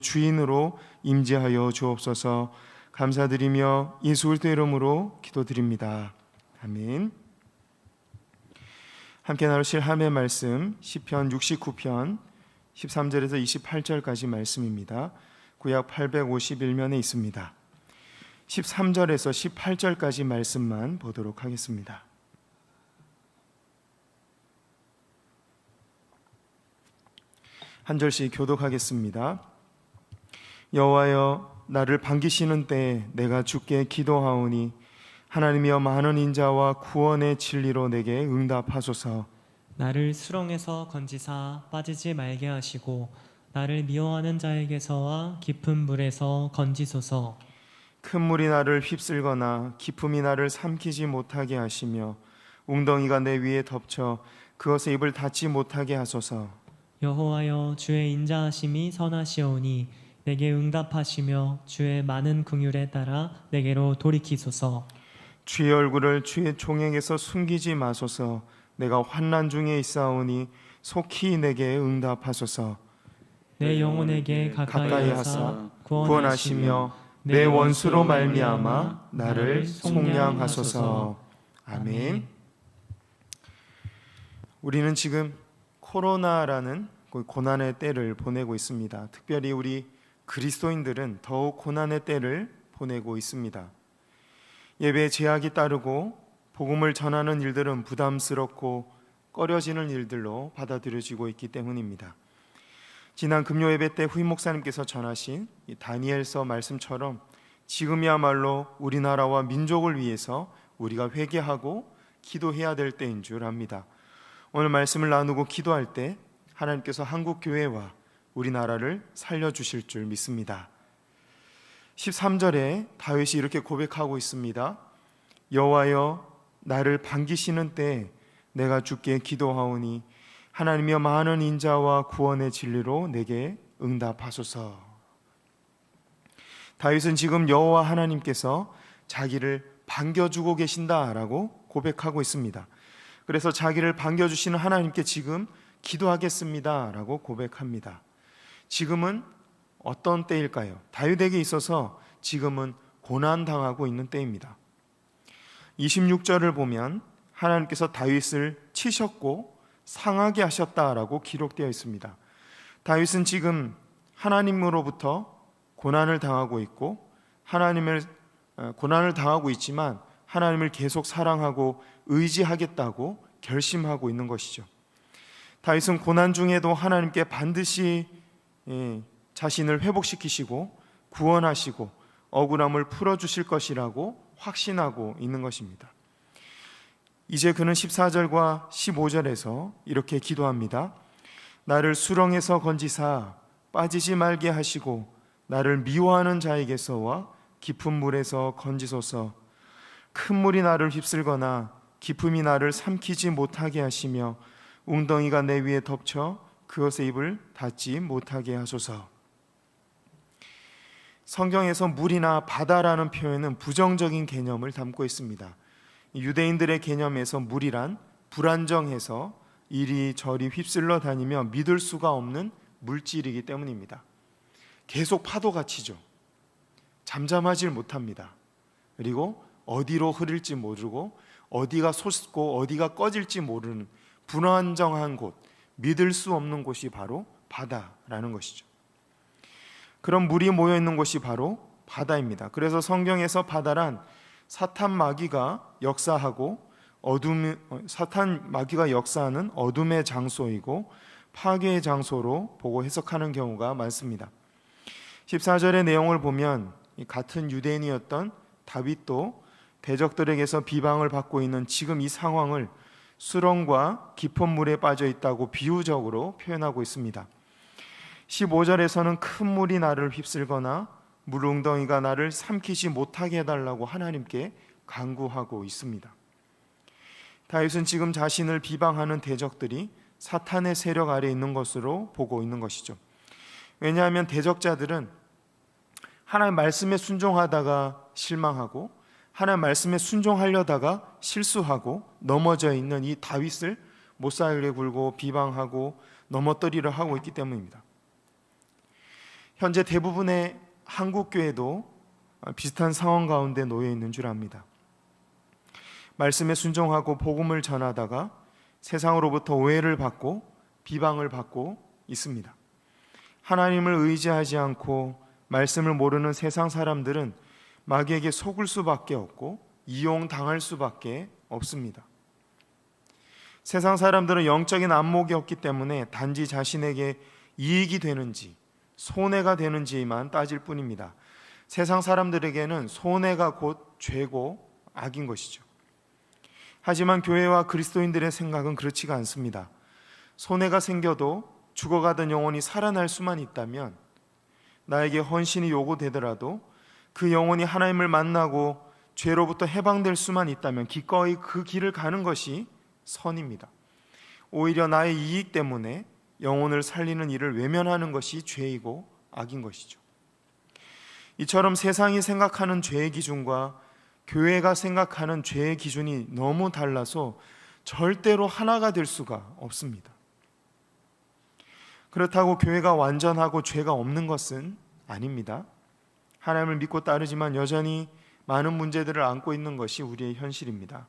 주인으로 임재하여 주옵소서. 감사드리며 예수 그리스도의 이름으로 기도드립니다. 아멘. 함께 나누실 하나님의 말씀 시편 69편 13절에서 28절까지 말씀입니다. 구약 851면에 있습니다. 13절에서 18절까지 말씀만 보도록 하겠습니다. 한 절씩 교독하겠습니다. 여호와여, 나를 반기시는 때에 내가 주께 기도하오니 하나님이여, 많은 인자와 구원의 진리로 내게 응답하소서. 나를 수렁에서 건지사 빠지지 말게 하시고 나를 미워하는 자에게서와 깊은 물에서 건지소서. 큰 물이 나를 휩쓸거나 깊음이 나를 삼키지 못하게 하시며 웅덩이가 내 위에 덮쳐 그것에 입을 닫지 못하게 하소서. 여호와여, 주의 인자하심이 선하시오니 내게 응답하시며 주의 많은 긍휼에 따라 내게로 돌이키소서. 주의 얼굴을 주의 종에게서 숨기지 마소서. 내가 환난 중에 있사오니 속히 내게 응답하소서. 내 영혼에게 가까이 하사 구원하시며 내 원수로 말미암아 나를 속량하소서. 아멘. 우리는 지금 코로나라는 고난의 때를 보내고 있습니다. 특별히 우리 그리스도인들은 더욱 고난의 때를 보내고 있습니다. 예배에 제약이 따르고 복음을 전하는 일들은 부담스럽고 꺼려지는 일들로 받아들여지고 있기 때문입니다. 지난 금요 예배 때 후임 목사님께서 전하신 이 다니엘서 말씀처럼 지금이야말로 우리나라와 민족을 위해서 우리가 회개하고 기도해야 될 때인 줄 압니다. 오늘 말씀을 나누고 기도할 때 하나님께서 한국 교회와 우리나라를 살려주실 줄 믿습니다. 13절에 다윗이 이렇게 고백하고 있습니다. 여호와여, 나를 반기시는 때에 내가 주께 기도하오니 하나님이여, 많은 인자와 구원의 진리로 내게 응답하소서. 다윗은 지금 여호와 하나님께서 자기를 반겨주고 계신다라고 고백하고 있습니다. 그래서 자기를 반겨주시는 하나님께 지금 기도하겠습니다라고 고백합니다. 지금은 어떤 때일까요? 다윗에게 있어서 지금은 고난당하고 있는 때입니다. 26절을 보면 하나님께서 다윗을 치셨고 상하게 하셨다라고 기록되어 있습니다. 다윗은 지금 하나님으로부터 고난을 당하고 있고 고난을 당하고 있지만 하나님을 계속 사랑하고 의지하겠다고 결심하고 있는 것이죠. 다윗은 고난 중에도 하나님께 반드시 자신을 회복시키시고 구원하시고 억울함을 풀어주실 것이라고 확신하고 있는 것입니다. 이제 그는 14절과 15절에서 이렇게 기도합니다. 나를 수렁에서 건지사 빠지지 말게 하시고 나를 미워하는 자에게서와 깊은 물에서 건지소서. 큰 물이 나를 휩쓸거나 깊음이 나를 삼키지 못하게 하시며 웅덩이가 내 위에 덮쳐 그것의 입을 닫지 못하게 하소서. 성경에서 물이나 바다라는 표현은 부정적인 개념을 담고 있습니다. 유대인들의 개념에서 물이란 불안정해서 이리저리 휩쓸러 다니며 믿을 수가 없는 물질이기 때문입니다. 계속 파도가 치죠. 잠잠하질 못합니다. 그리고 어디로 흐를지 모르고 어디가 솟고 어디가 꺼질지 모르는 불안정한 곳, 믿을 수 없는 곳이 바로 바다라는 것이죠. 그런 물이 모여 있는 곳이 바로 바다입니다. 그래서 성경에서 바다란 사탄 마귀가 역사하고 사탄 마귀가 역사하는 어둠의 장소이고 파괴의 장소로 보고 해석하는 경우가 많습니다. 14절의 내용을 보면 같은 유대인이었던 다윗도 대적들에게서 비방을 받고 있는 지금 이 상황을 수렁과 깊은 물에 빠져 있다고 비유적으로 표현하고 있습니다. 15절에서는 큰 물이 나를 휩쓸거나 물웅덩이가 나를 삼키지 못하게 해달라고 하나님께 간구하고 있습니다. 다윗은 지금 자신을 비방하는 대적들이 사탄의 세력 아래에 있는 것으로 보고 있는 것이죠. 왜냐하면 대적자들은 하나님 말씀에 순종하다가 실망하고 하나님 말씀에 순종하려다가 실수하고 넘어져 있는 이 다윗을 못살게 굴고 비방하고 넘어뜨리려 하고 있기 때문입니다. 현재 대부분의 한국 교회도 비슷한 상황 가운데 놓여 있는 줄 압니다. 말씀에 순종하고 복음을 전하다가 세상으로부터 오해를 받고 비방을 받고 있습니다. 하나님을 의지하지 않고 말씀을 모르는 세상 사람들은 마귀에게 속을 수밖에 없고 이용당할 수밖에 없습니다. 세상 사람들은 영적인 안목이 없기 때문에 단지 자신에게 이익이 되는지 손해가 되는지만 따질 뿐입니다. 세상 사람들에게는 손해가 곧 죄고 악인 것이죠. 하지만 교회와 그리스도인들의 생각은 그렇지가 않습니다. 손해가 생겨도 죽어가던 영혼이 살아날 수만 있다면, 나에게 헌신이 요구되더라도 그 영혼이 하나님을 만나고 죄로부터 해방될 수만 있다면 기꺼이 그 길을 가는 것이 선입니다. 오히려 나의 이익 때문에 영혼을 살리는 일을 외면하는 것이 죄이고 악인 것이죠. 이처럼 세상이 생각하는 죄의 기준과 교회가 생각하는 죄의 기준이 너무 달라서 절대로 하나가 될 수가 없습니다. 그렇다고 교회가 완전하고 죄가 없는 것은 아닙니다. 하나님을 믿고 따르지만 여전히 많은 문제들을 안고 있는 것이 우리의 현실입니다.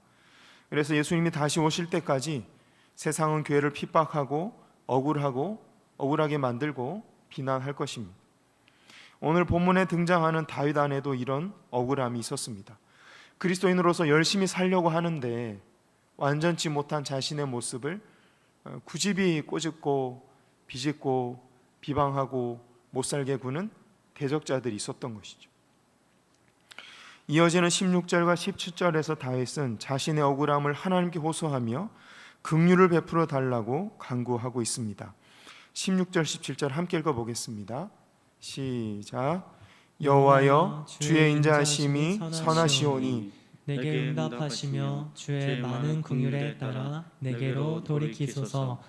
그래서 예수님이 다시 오실 때까지 세상은 교회를 핍박하고 억울하게 만들고 비난할 것입니다. 오늘 본문에 등장하는 다윗 안에도 이런 억울함이 있었습니다. 그리스도인으로서 열심히 살려고 하는데 완전치 못한 자신의 모습을 굳이 꼬집고 비집고 비방하고 못살게 구는 대적자들이 있었던 것이죠. 이어지는 16절과 17절에서 다윗은 자신의 억울함을 하나님께 호소하며 긍휼을 베풀어 달라고 간구하고 있습니다. 16절 17절 함께 읽어보겠습니다. 시작. 여호와여 주의 인자하심이 선하시오니 내게 응답하시며 주의 많은 긍휼에 따라 내게로 돌이키소서.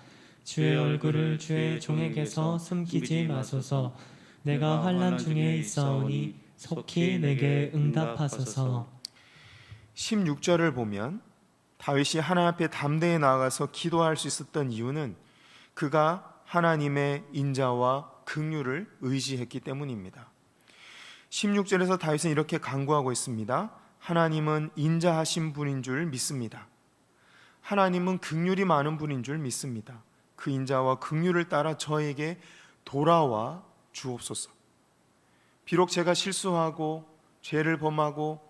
주의 얼굴을 주의 종에게서 숨기지 마소서. 내가 환난 중에 있사오니 속히 내게 응답하소서. 16절을 보면 다윗이 하나님 앞에 담대히 나아가서 기도할 수 있었던 이유는 그가 하나님의 인자와 긍휼을 의지했기 때문입니다. 16절에서 다윗은 이렇게 간구하고 있습니다. 하나님은 인자하신 분인 줄 믿습니다. 하나님은 긍휼이 많은 분인 줄 믿습니다. 그 인자와 긍휼을 따라 저에게 돌아와 주옵소서. 비록 제가 실수하고 죄를 범하고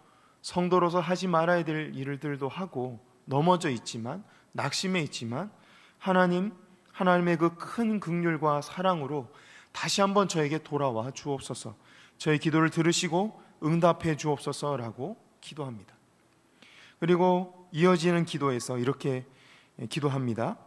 성도로서 하지 말아야 될 일들도 하고 넘어져 있지만 낙심해 있지만 하나님의 그 큰 긍휼과 사랑으로 다시 한번 저에게 돌아와 주옵소서. 저의 기도를 들으시고 응답해 주옵소서라고 기도합니다. 그리고 이어지는 기도에서 이렇게 기도합니다.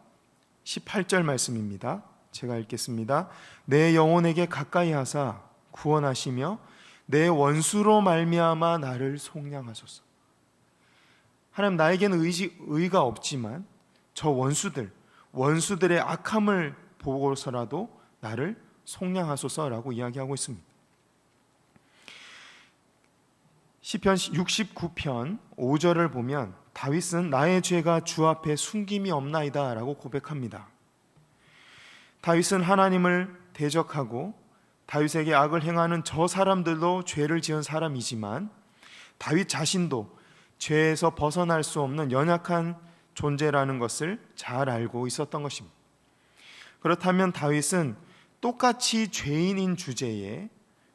18절 말씀입니다. 제가 읽겠습니다. 내 영혼에게 가까이 하사 구원하시며 내 원수로 말미암아 나를 속량하소서. 하나님, 나에게는 의가 없지만 저 원수들의 악함을 보고서라도 나를 속량하소서라고 이야기하고 있습니다. 시편 69편 5절을 보면 다윗은 나의 죄가 주 앞에 숨김이 없나이다 라고 고백합니다. 다윗은 하나님을 대적하고 다윗에게 악을 행하는 저 사람들도 죄를 지은 사람이지만 다윗 자신도 죄에서 벗어날 수 없는 연약한 존재라는 것을 잘 알고 있었던 것입니다. 그렇다면 다윗은 똑같이 죄인인 주제에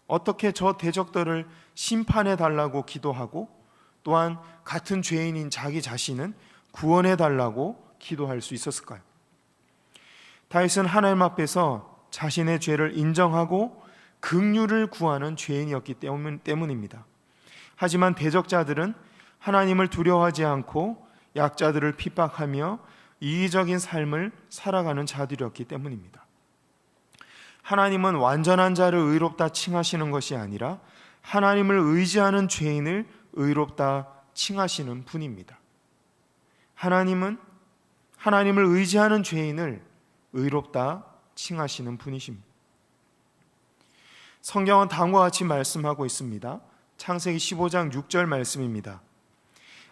어떻게 저 대적들을 심판해 달라고 기도하고 또한 같은 죄인인 자기 자신은 구원해 달라고 기도할 수 있었을까요? 다윗은 하나님 앞에서 자신의 죄를 인정하고 긍휼을 구하는 죄인이었기 때문입니다. 하지만 대적자들은 하나님을 두려워하지 않고 약자들을 핍박하며 이기적인 삶을 살아가는 자들이었기 때문입니다. 하나님은 완전한 자를 의롭다 칭하시는 것이 아니라 하나님을 의지하는 죄인을 의롭다 칭하시는 분입니다. 하나님은 하나님을 의지하는 죄인을 의롭다 칭하시는 분이십니다. 성경은 다음과 같이 말씀하고 있습니다. 창세기 15장 6절 말씀입니다.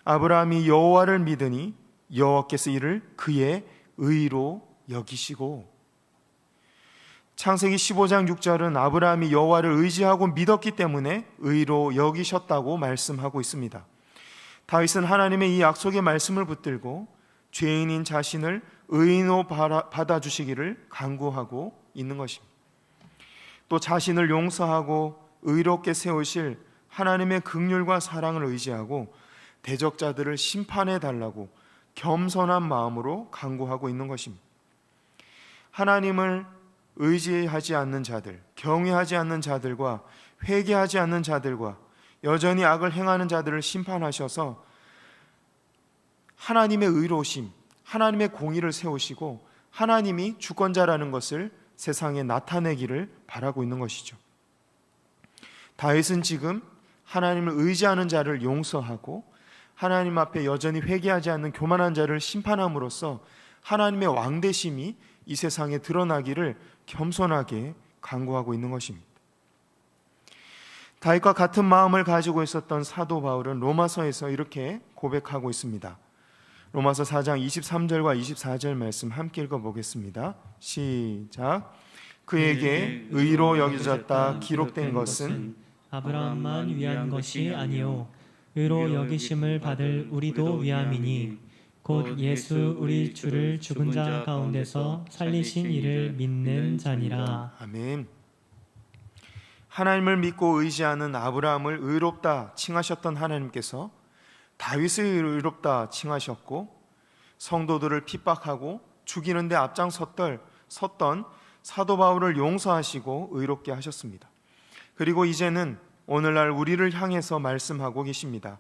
아브라함이 여호와를 믿으니 여호와께서 이를 그의 의로 여기시고. 창세기 15장 6절은 아브라함이 여호와를 의지하고 믿었기 때문에 의로 여기셨다고 말씀하고 있습니다. 다윗은 하나님의 이 약속의 말씀을 붙들고 죄인인 자신을 의인으로 받아주시기를 간구하고 있는 것입니다. 또 자신을 용서하고 의롭게 세우실 하나님의 긍휼과 사랑을 의지하고 대적자들을 심판해 달라고 겸손한 마음으로 간구하고 있는 것입니다. 하나님을 의지하지 않는 자들, 경외하지 않는 자들과 회개하지 않는 자들과 여전히 악을 행하는 자들을 심판하셔서 하나님의 의로우심, 하나님의 공의를 세우시고 하나님이 주권자라는 것을 세상에 나타내기를 바라고 있는 것이죠. 다윗은 지금 하나님을 의지하는 자를 용서하고 하나님 앞에 여전히 회개하지 않는 교만한 자를 심판함으로써 하나님의 왕대심이 이 세상에 드러나기를 겸손하게 간구하고 있는 것입니다. 다윗과 같은 마음을 가지고 있었던 사도 바울은 로마서에서 이렇게 고백하고 있습니다. 로마서 4장 23절과 24절 말씀 함께 읽어보겠습니다. 시작. 그에게 의로 여겨졌다 기록된 것은 아브라함만 위한 것이 아니요 의로 여기심을 받을 우리도 위함이니 곧 예수 우리 주를 죽은 자 가운데서 살리신 이를 믿는 자니라. 아멘. 하나님을 믿고 의지하는 아브라함을 의롭다 칭하셨던 하나님께서 다윗을 의롭다 칭하셨고 성도들을 핍박하고 죽이는 데 앞장섰던 사도 바울을 용서하시고 의롭게 하셨습니다. 그리고 이제는 오늘날 우리를 향해서 말씀하고 계십니다.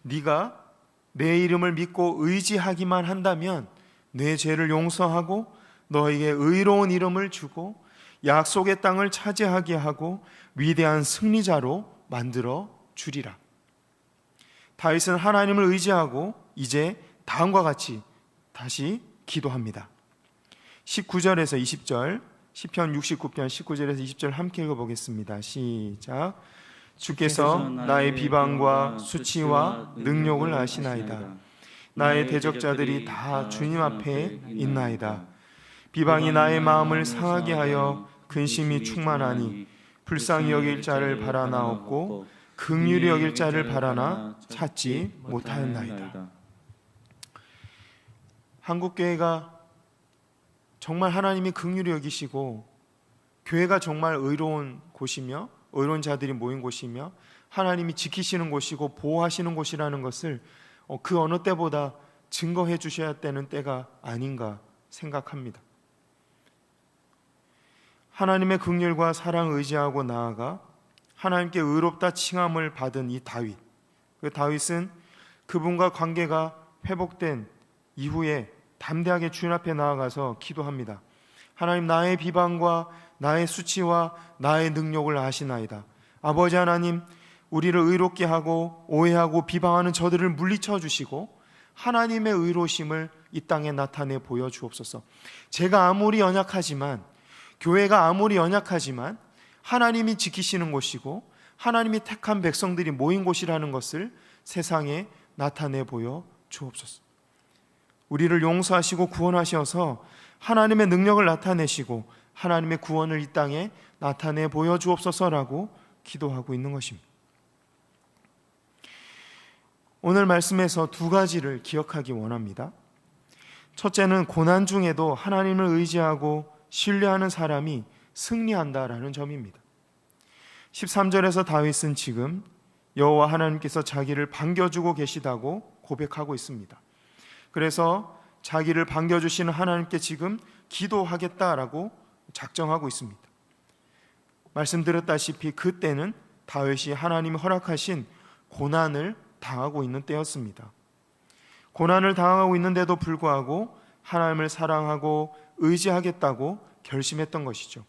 네가 내 이름을 믿고 의지하기만 한다면 내 죄를 용서하고 너에게 의로운 이름을 주고 약속의 땅을 차지하게 하고 위대한 승리자로 만들어 주리라. 다윗은 하나님을 의지하고 이제 다음과 같이 다시 기도합니다. 19절에서 20절, 시편 69편 19절에서 20절 함께 읽어보겠습니다. 시작. 주께서 나의 비방과 수치와 능욕을 아시나이다. 나의 대적자들이 다 주님 앞에 있나이다. 비방이 나의 마음을 상하게 하여 근심이 충만하니 불쌍히 여길 자를 바라나옵고 긍휼히 여길 자를 바라나 찾지 못하였나이다. 한국교회가 정말 하나님이 긍휼히 여기시고 교회가 정말 의로운 곳이며 의로운 자들이 모인 곳이며 하나님이 지키시는 곳이고 보호하시는 곳이라는 것을 그 어느 때보다 증거해 주셔야 되는 때가 아닌가 생각합니다. 하나님의 긍휼과 사랑을 의지하고 나아가 하나님께 의롭다 칭함을 받은 이 다윗, 그 다윗은 그분과 관계가 회복된 이후에 담대하게 주님 앞에 나아가서 기도합니다. 하나님, 나의 비방과 나의 수치와 나의 능력을 아시나이다. 아버지 하나님, 우리를 의롭게 하고 오해하고 비방하는 저들을 물리쳐 주시고 하나님의 의로심을 이 땅에 나타내 보여주옵소서. 제가 아무리 연약하지만, 교회가 아무리 연약하지만 하나님이 지키시는 곳이고 하나님이 택한 백성들이 모인 곳이라는 것을 세상에 나타내 보여 주옵소서. 우리를 용서하시고 구원하셔서 하나님의 능력을 나타내시고 하나님의 구원을 이 땅에 나타내 보여주옵소서라고 기도하고 있는 것입니다. 오늘 말씀에서 두 가지를 기억하기 원합니다. 첫째는 고난 중에도 하나님을 의지하고 신뢰하는 사람이 승리한다라는 점입니다. 13절에서 다윗은 지금 여호와 하나님께서 자기를 반겨주고 계시다고 고백하고 있습니다. 그래서 자기를 반겨주시는 하나님께 지금 기도하겠다라고 작정하고 있습니다. 말씀드렸다시피 그때는 다윗이 하나님이 허락하신 고난을 당하고 있는 때였습니다. 고난을 당하고 있는데도 불구하고 하나님을 사랑하고 의지하겠다고 결심했던 것이죠.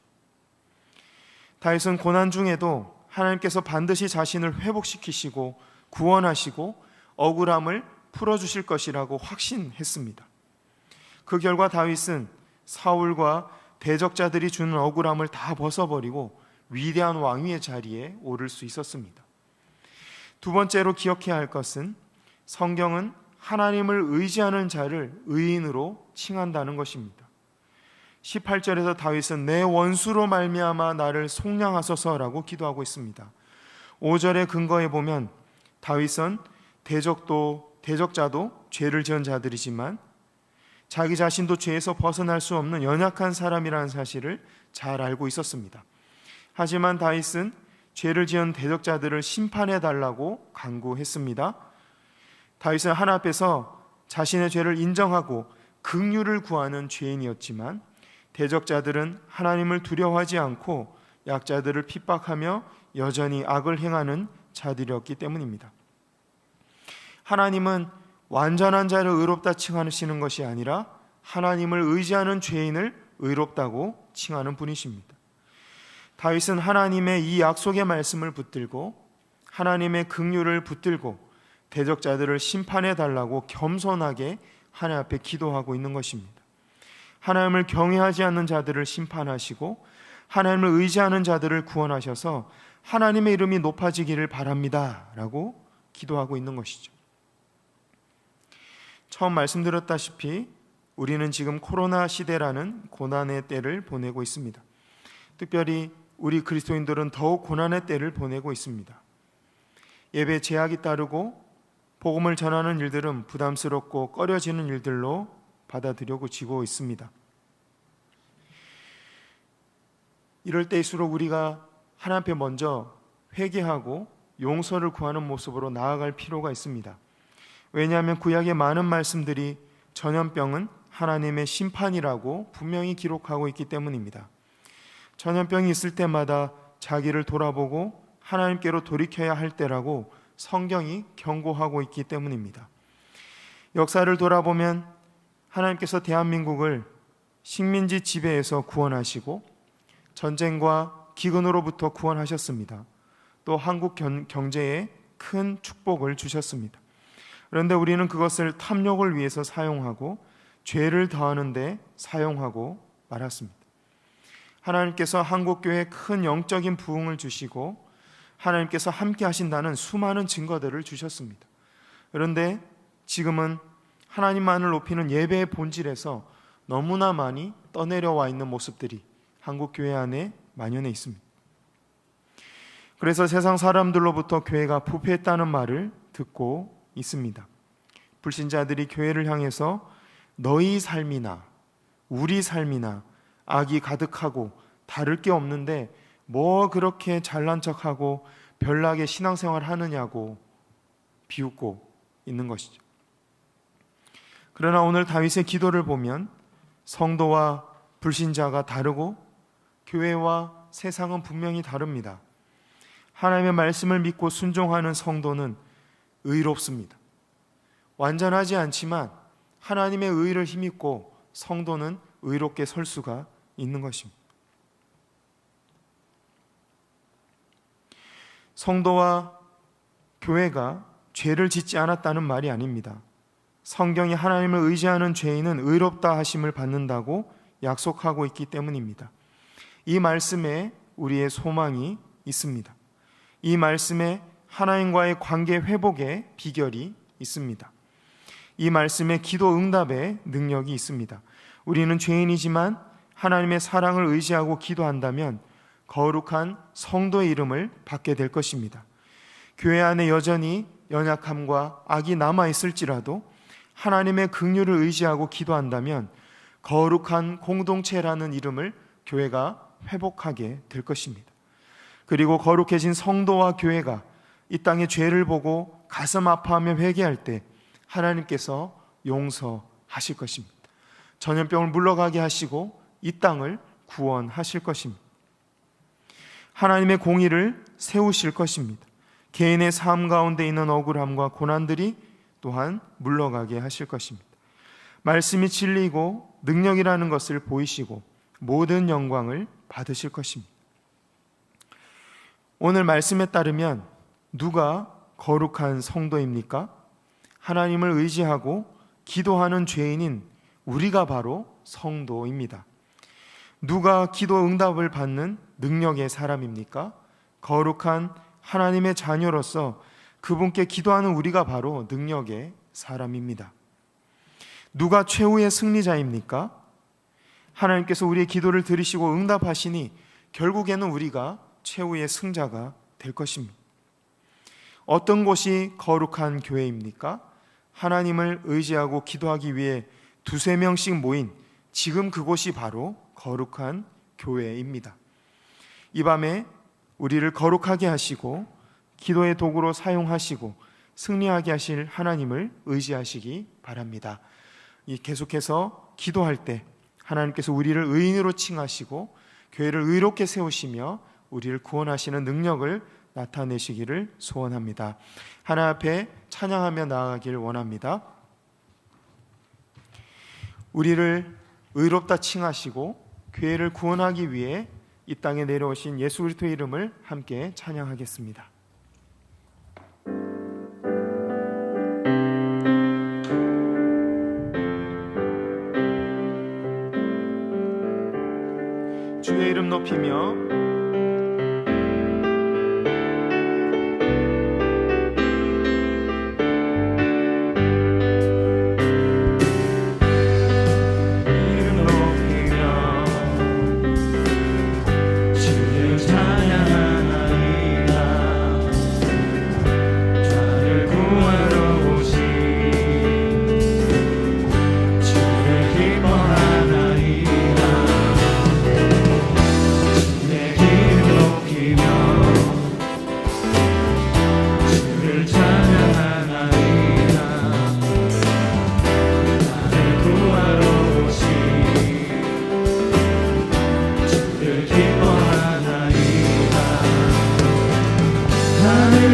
다윗은 고난 중에도 하나님께서 반드시 자신을 회복시키시고 구원하시고 억울함을 풀어주실 것이라고 확신했습니다. 그 결과 다윗은 사울과 대적자들이 주는 억울함을 다 벗어버리고 위대한 왕위의 자리에 오를 수 있었습니다. 두 번째로 기억해야 할 것은 성경은 하나님을 의지하는 자를 의인으로 칭한다는 것입니다. 18절에서 다윗은 내 원수로 말미암아 나를 속량하소서라고 기도하고 있습니다. 5절의 근거에 보면 다윗은 대적자도 죄를 지은 자들이지만 자기 자신도 죄에서 벗어날 수 없는 연약한 사람이라는 사실을 잘 알고 있었습니다. 하지만 다윗은 죄를 지은 대적자들을 심판해 달라고 간구했습니다. 다윗은 하나님 앞에서 자신의 죄를 인정하고 긍휼을 구하는 죄인이었지만 대적자들은 하나님을 두려워하지 않고 약자들을 핍박하며 여전히 악을 행하는 자들이었기 때문입니다. 하나님은 완전한 자를 의롭다 칭하시는 것이 아니라 하나님을 의지하는 죄인을 의롭다고 칭하는 분이십니다. 다윗은 하나님의 이 약속의 말씀을 붙들고 하나님의 긍휼을 붙들고 대적자들을 심판해 달라고 겸손하게 하나님 앞에 기도하고 있는 것입니다. 하나님을 경외하지 않는 자들을 심판하시고 하나님을 의지하는 자들을 구원하셔서 하나님의 이름이 높아지기를 바랍니다 라고 기도하고 있는 것이죠. 처음 말씀드렸다시피 우리는 지금 코로나 시대라는 고난의 때를 보내고 있습니다. 특별히 우리 그리스도인들은 더욱 고난의 때를 보내고 있습니다. 예배 제약이 따르고 복음을 전하는 일들은 부담스럽고 꺼려지는 일들로 받아들여지고 있습니다. 이럴 때일수록 우리가 하나님 앞에 먼저 회개하고 용서를 구하는 모습으로 나아갈 필요가 있습니다. 왜냐하면 구약의 많은 말씀들이 전염병은 하나님의 심판이라고 분명히 기록하고 있기 때문입니다. 전염병이 있을 때마다 자기를 돌아보고 하나님께로 돌이켜야 할 때라고 성경이 경고하고 있기 때문입니다. 역사를 돌아보면 하나님께서 대한민국을 식민지 지배에서 구원하시고 전쟁과 기근으로부터 구원하셨습니다. 또 한국 경제에 큰 축복을 주셨습니다. 그런데 우리는 그것을 탐욕을 위해서 사용하고 죄를 더하는 데 사용하고 말았습니다. 하나님께서 한국교회에 큰 영적인 부흥을 주시고 하나님께서 함께 하신다는 수많은 증거들을 주셨습니다. 그런데 지금은 하나님만을 높이는 예배의 본질에서 너무나 많이 떠내려와 있는 모습들이 한국교회 안에 만연해 있습니다. 그래서 세상 사람들로부터 교회가 부패했다는 말을 듣고 있습니다. 불신자들이 교회를 향해서 너희 삶이나 우리 삶이나 악이 가득하고 다를 게 없는데 뭐 그렇게 잘난 척하고 별나게 신앙생활 하느냐고 비웃고 있는 것이죠. 그러나 오늘 다윗의 기도를 보면 성도와 불신자가 다르고 교회와 세상은 분명히 다릅니다. 하나님의 말씀을 믿고 순종하는 성도는 의롭습니다. 완전하지 않지만 하나님의 의를 힘입고 성도는 의롭게 설 수가 있는 것입니다. 성도와 교회가 죄를 짓지 않았다는 말이 아닙니다. 성경이 하나님을 의지하는 죄인은 의롭다 하심을 받는다고 약속하고 있기 때문입니다. 이 말씀에 우리의 소망이 있습니다. 이 말씀에 하나님과의 관계 회복의 비결이 있습니다. 이 말씀에 기도 응답의 능력이 있습니다. 우리는 죄인이지만 하나님의 사랑을 의지하고 기도한다면 거룩한 성도의 이름을 받게 될 것입니다. 교회 안에 여전히 연약함과 악이 남아있을지라도 하나님의 긍휼을 의지하고 기도한다면 거룩한 공동체라는 이름을 교회가 회복하게 될 것입니다. 그리고 거룩해진 성도와 교회가 이 땅의 죄를 보고 가슴 아파하며 회개할 때 하나님께서 용서하실 것입니다. 전염병을 물러가게 하시고 이 땅을 구원하실 것입니다. 하나님의 공의를 세우실 것입니다. 개인의 삶 가운데 있는 억울함과 고난들이 또한 물러가게 하실 것입니다. 말씀이 진리이고 능력이라는 것을 보이시고 모든 영광을 받으실 것입니다. 오늘 말씀에 따르면 누가 거룩한 성도입니까? 하나님을 의지하고 기도하는 죄인인 우리가 바로 성도입니다. 누가 기도 응답을 받는 능력의 사람입니까? 거룩한 하나님의 자녀로서 그분께 기도하는 우리가 바로 능력의 사람입니다. 누가 최후의 승리자입니까? 하나님께서 우리의 기도를 들으시고 응답하시니 결국에는 우리가 최후의 승자가 될 것입니다. 어떤 곳이 거룩한 교회입니까? 하나님을 의지하고 기도하기 위해 두세 명씩 모인 지금 그곳이 바로 거룩한 교회입니다. 이 밤에 우리를 거룩하게 하시고 기도의 도구로 사용하시고 승리하게 하실 하나님을 의지하시기 바랍니다. 계속해서 기도할 때 하나님께서 우리를 의인으로 칭하시고 교회를 의롭게 세우시며 우리를 구원하시는 능력을 나타내시기를 소원합니다. 하나님 앞에 찬양하며 나아가길 원합니다. 우리를 의롭다 칭하시고 교회를 구원하기 위해 이 땅에 내려오신 예수 그리스도의 이름을 함께 찬양하겠습니다. 주의 이름 높이며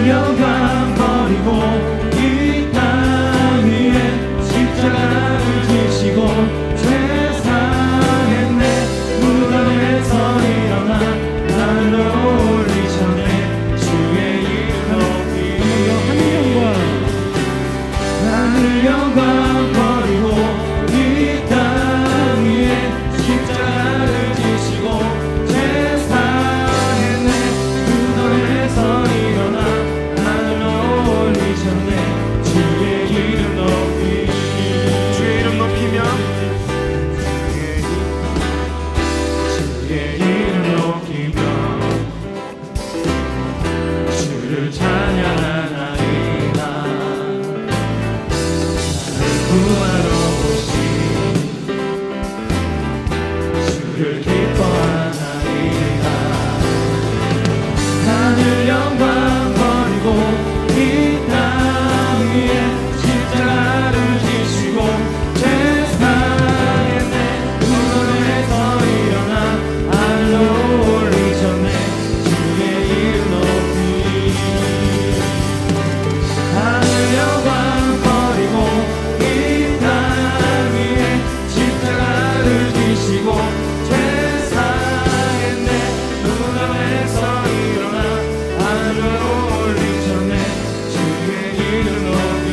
영광 버리고 이 땅 위에 십자가를 지시고 세상에 내 무덤에서 일어나 하늘로 올리셨네. 주의 이름 높이며 하늘 영광 버리고 이 땅 위에 십자가를 지시고 세상에 내 무덤에서 일어나 주의 이름 높이며 주의 이름 높이며 주를 찬양하나이다. 나를 구하러 오신 주를 기뻐하나이다. 하늘 영광 버리고 이 땅 위에 십자가를 지시고 세상에 내 무덤에서 일어나 하늘로 올리셨네. 주의 이름 높이 하늘 영광 버리고 이 땅 위에 십자가를 지시고 세상에 내 무덤에서 일어나 하늘로 올리셨네. 주의 이름 높이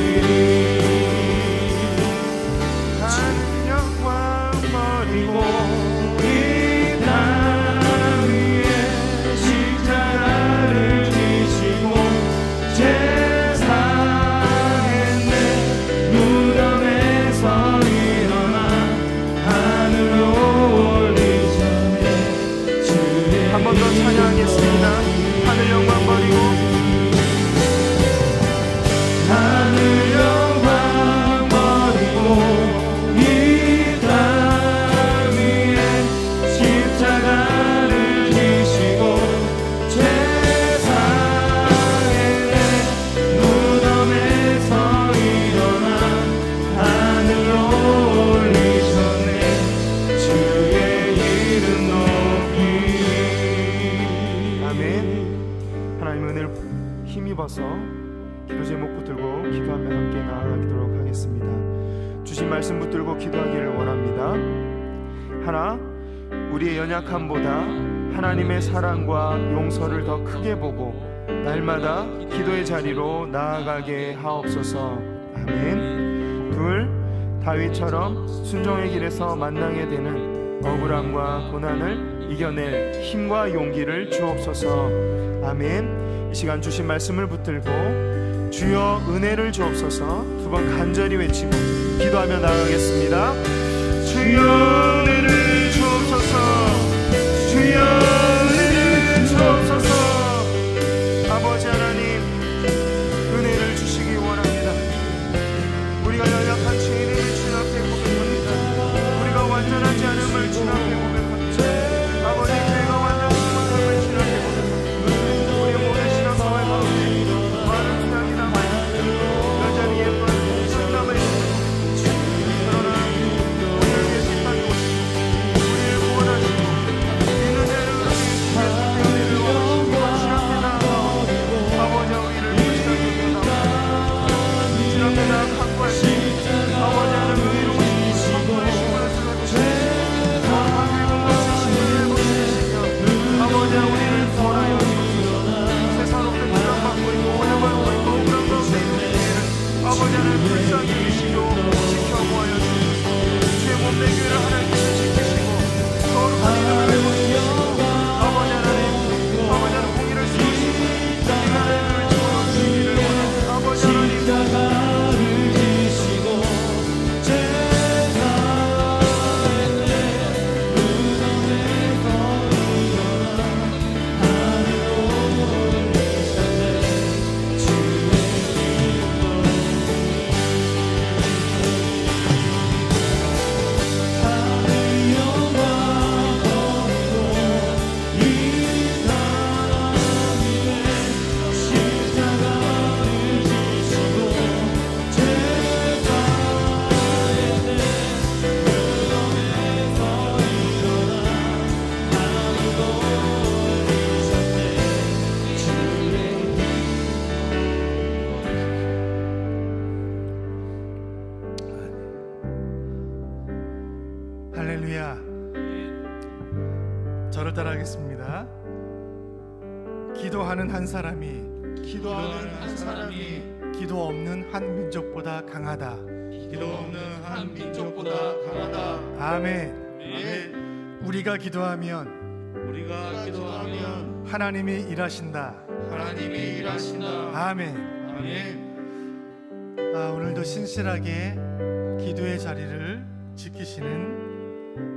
하늘 영광 버리고 이 땅 위에 십자가를 지시고 세상에 내 무덤에서 일어나 하늘로 올리셨네. 주의 한 번 더 찬양하겠습니다. 하늘 영광 버리고 하늘 영광 버리고 이 땅 위에 십자가를 지시고 세상에 내 무덤에서 일어나 하늘로 올리셨네. 주의 이름 높이 아멘. 하나님 은혜를 힘입어서 기도 제목 붙들고 기도하며 함께 나아가도록 하겠습니다. 주신 말씀 붙들고 기도하기를 원합니다. 하나, 우리의 연약함보다 하나님의 사랑과 용서를 더 크게 보고 날마다 기도의 자리로 나아가게 하옵소서. 아멘. 둘, 다윗처럼 순종의 길에서 만나게 되는 억울함과 고난을 이겨낼 힘과 용기를 주옵소서. 아멘. 이 시간 주신 말씀을 붙들고 주여 은혜를 주옵소서 두 번 간절히 외치고 기도하며 나아가겠습니다. 주여 은혜를 주옵소서. 아버지 하나님 은혜를 주시기 원합니다. 우리가 연약한 죄인을 주 앞에 고백합니다. 우리가 완전하지 않음을 주 앞에 고백합니다. 아버지 죄가 완전히 충만함을 주 앞에 고백합니다. 우리 모든 신앙생활 가운데 많은 태양이 남아있습니다. 여전히 예쁜 신남을 그러나 우리를 위해 심판 곳이고 우리를 구원하시고 있는 대로 예수 때문에 원하시고 주 앞에 나아가 아버지 우리를 불쌍히 여겨다 주 앞에 나아가 간구할 때 아버지 하나님 의로우시고 성도의 신분을 쓰러주시고 아버지 우리를 구원하여 주옵소서. 세상 없는 부담받고 있고 오해받고 있고 억울한 가운데 있는 교회를 아버지 하나님 불쌍히 여기시고 지켜보아여 주옵소서. 주의 몸된 교회를 하나님께서 지키시고 거룩한 이름을 외우시고 아버지 하나님 아버지 하나님 공의를 세우시고 우리가 하나님을 지켜주시기를 원합니다. 아버지 하나님 할렐루야. 저를 따라하겠습니다. 기도하는 한 사람이 기도 없는 한 민족보다 강하다. 아멘. 우리가 기도하면 하나님이 일하신다. 아멘. 오늘도 신실하게 기도의 자리를 지키시는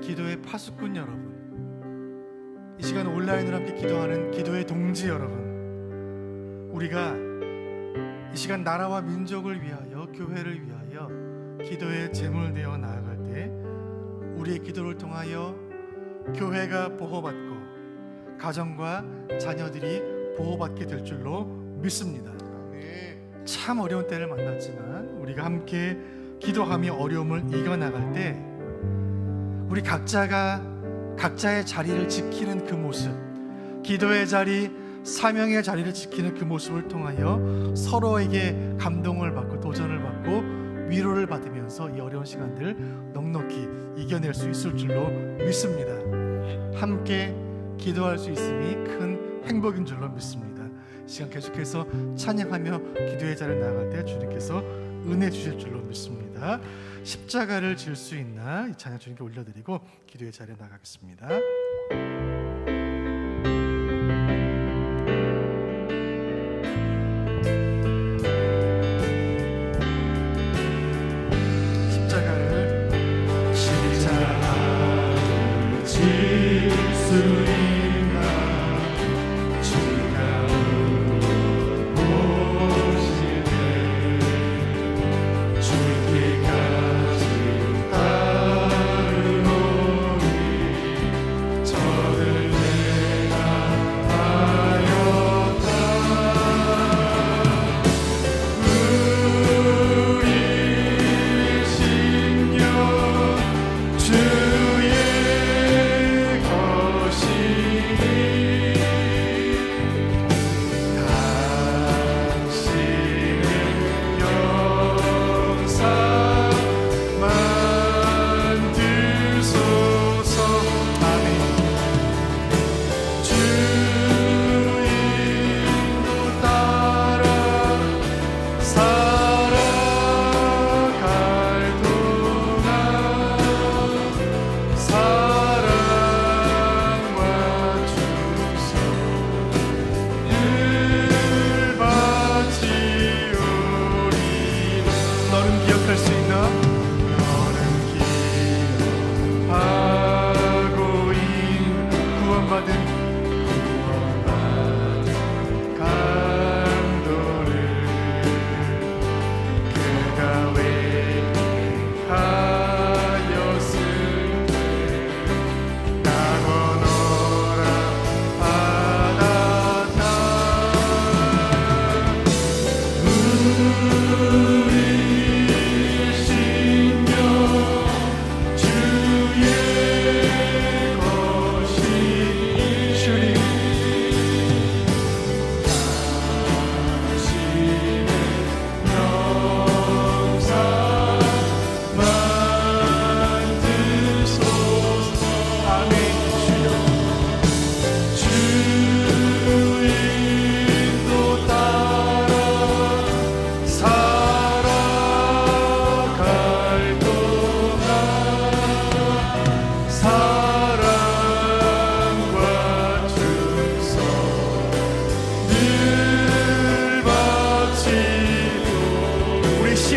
기도의 파수꾼 여러분, 이 시간 온라인으로 함께 기도하는 기도의 동지 여러분, 우리가 이 시간 나라와 민족을 위하여, 교회를 위하여 기도의 제물 되어 나아갈 때 우리의 기도를 통하여 교회가 보호받고 가정과 자녀들이 보호받게 될 줄로 믿습니다. 참 어려운 때를 만났지만 우리가 함께 기도하며 어려움을 이겨나갈 때 우리 각자가 각자의 자리를 지키는 그 모습, 기도의 자리, 사명의 자리를 지키는 그 모습을 통하여 서로에게 감동을 받고 도전을 받고 위로를 받으면서 이 어려운 시간들을 넉넉히 이겨낼 수 있을 줄로 믿습니다. 함께 기도할 수 있음이 큰 행복인 줄로 믿습니다. 이 시간 계속해서 찬양하며 기도의 자리에 나아갈 때 주님께서 은혜 주실 줄로 믿습니다. 십자가를 질 수 있나 이 찬양 주님께 올려드리고 기도의 자리에 나가겠습니다. 십자가를 질 수 있나 주가 오실 때 주께까지 따르노니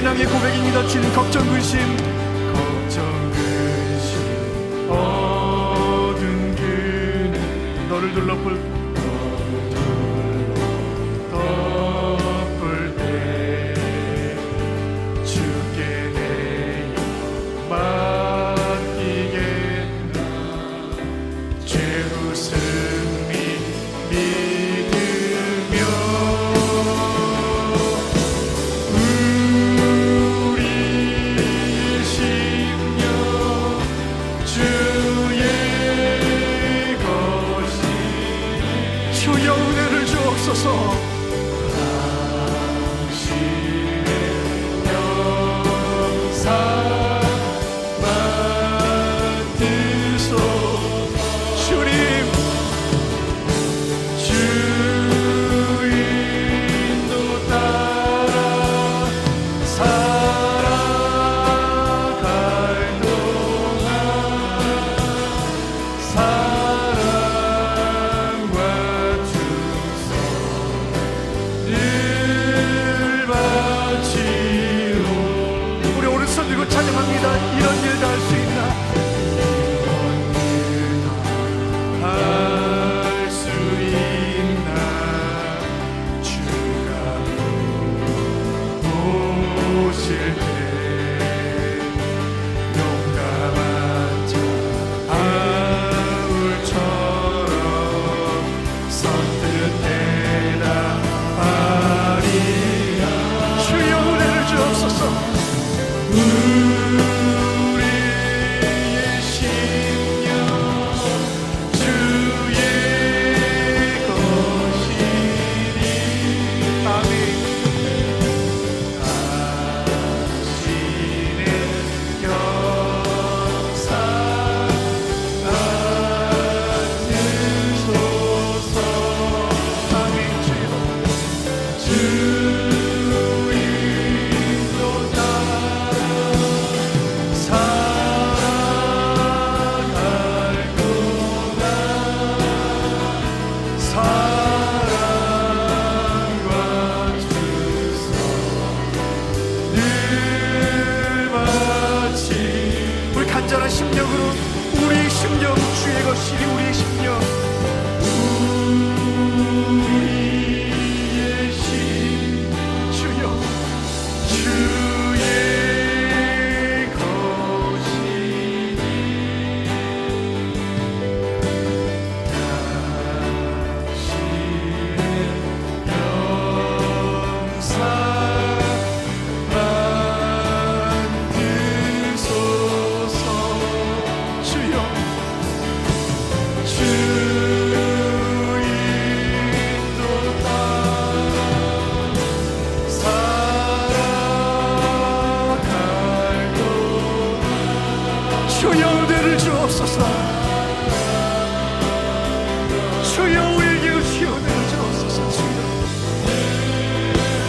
신앙의 고백입니다. 주님 걱정 근심 어두운 그늘 너를 둘러볼 때 주께 내 영혼 맡기겠나 죄로 승리 믿으며 우리의 심령 주의 것이 주여 은혜를 주옵소서. 당신의 영상 만드소 주님 주 인도 따라 살아갈 동안 사랑과 충성 늘 바치오. 우리 오른손 들고 찬양합니다. 이런 일 다 할 수 있나 할 수 있나 주가 오실 때 용감한 자 바울처럼 선뜻대다 하리라. 주여 은혜를 주옵소서. 우리의 심령 주의 것이니 아멘. 당신의 영상 만드소서. 아멘. 주 인도 따라 살아갈 동안 사랑과 충성 늘 바치. 우리 간절한 심령으로 우리의 심령 주의 것이니 우리의 심령 우리의 심 주여 주의 것이니 당신의 영상 만드소서. 주여 주 인도 따라 살아갈 동안 주여 은혜를 주옵소서. 주여 우리에게 주여 은혜를 주옵소서.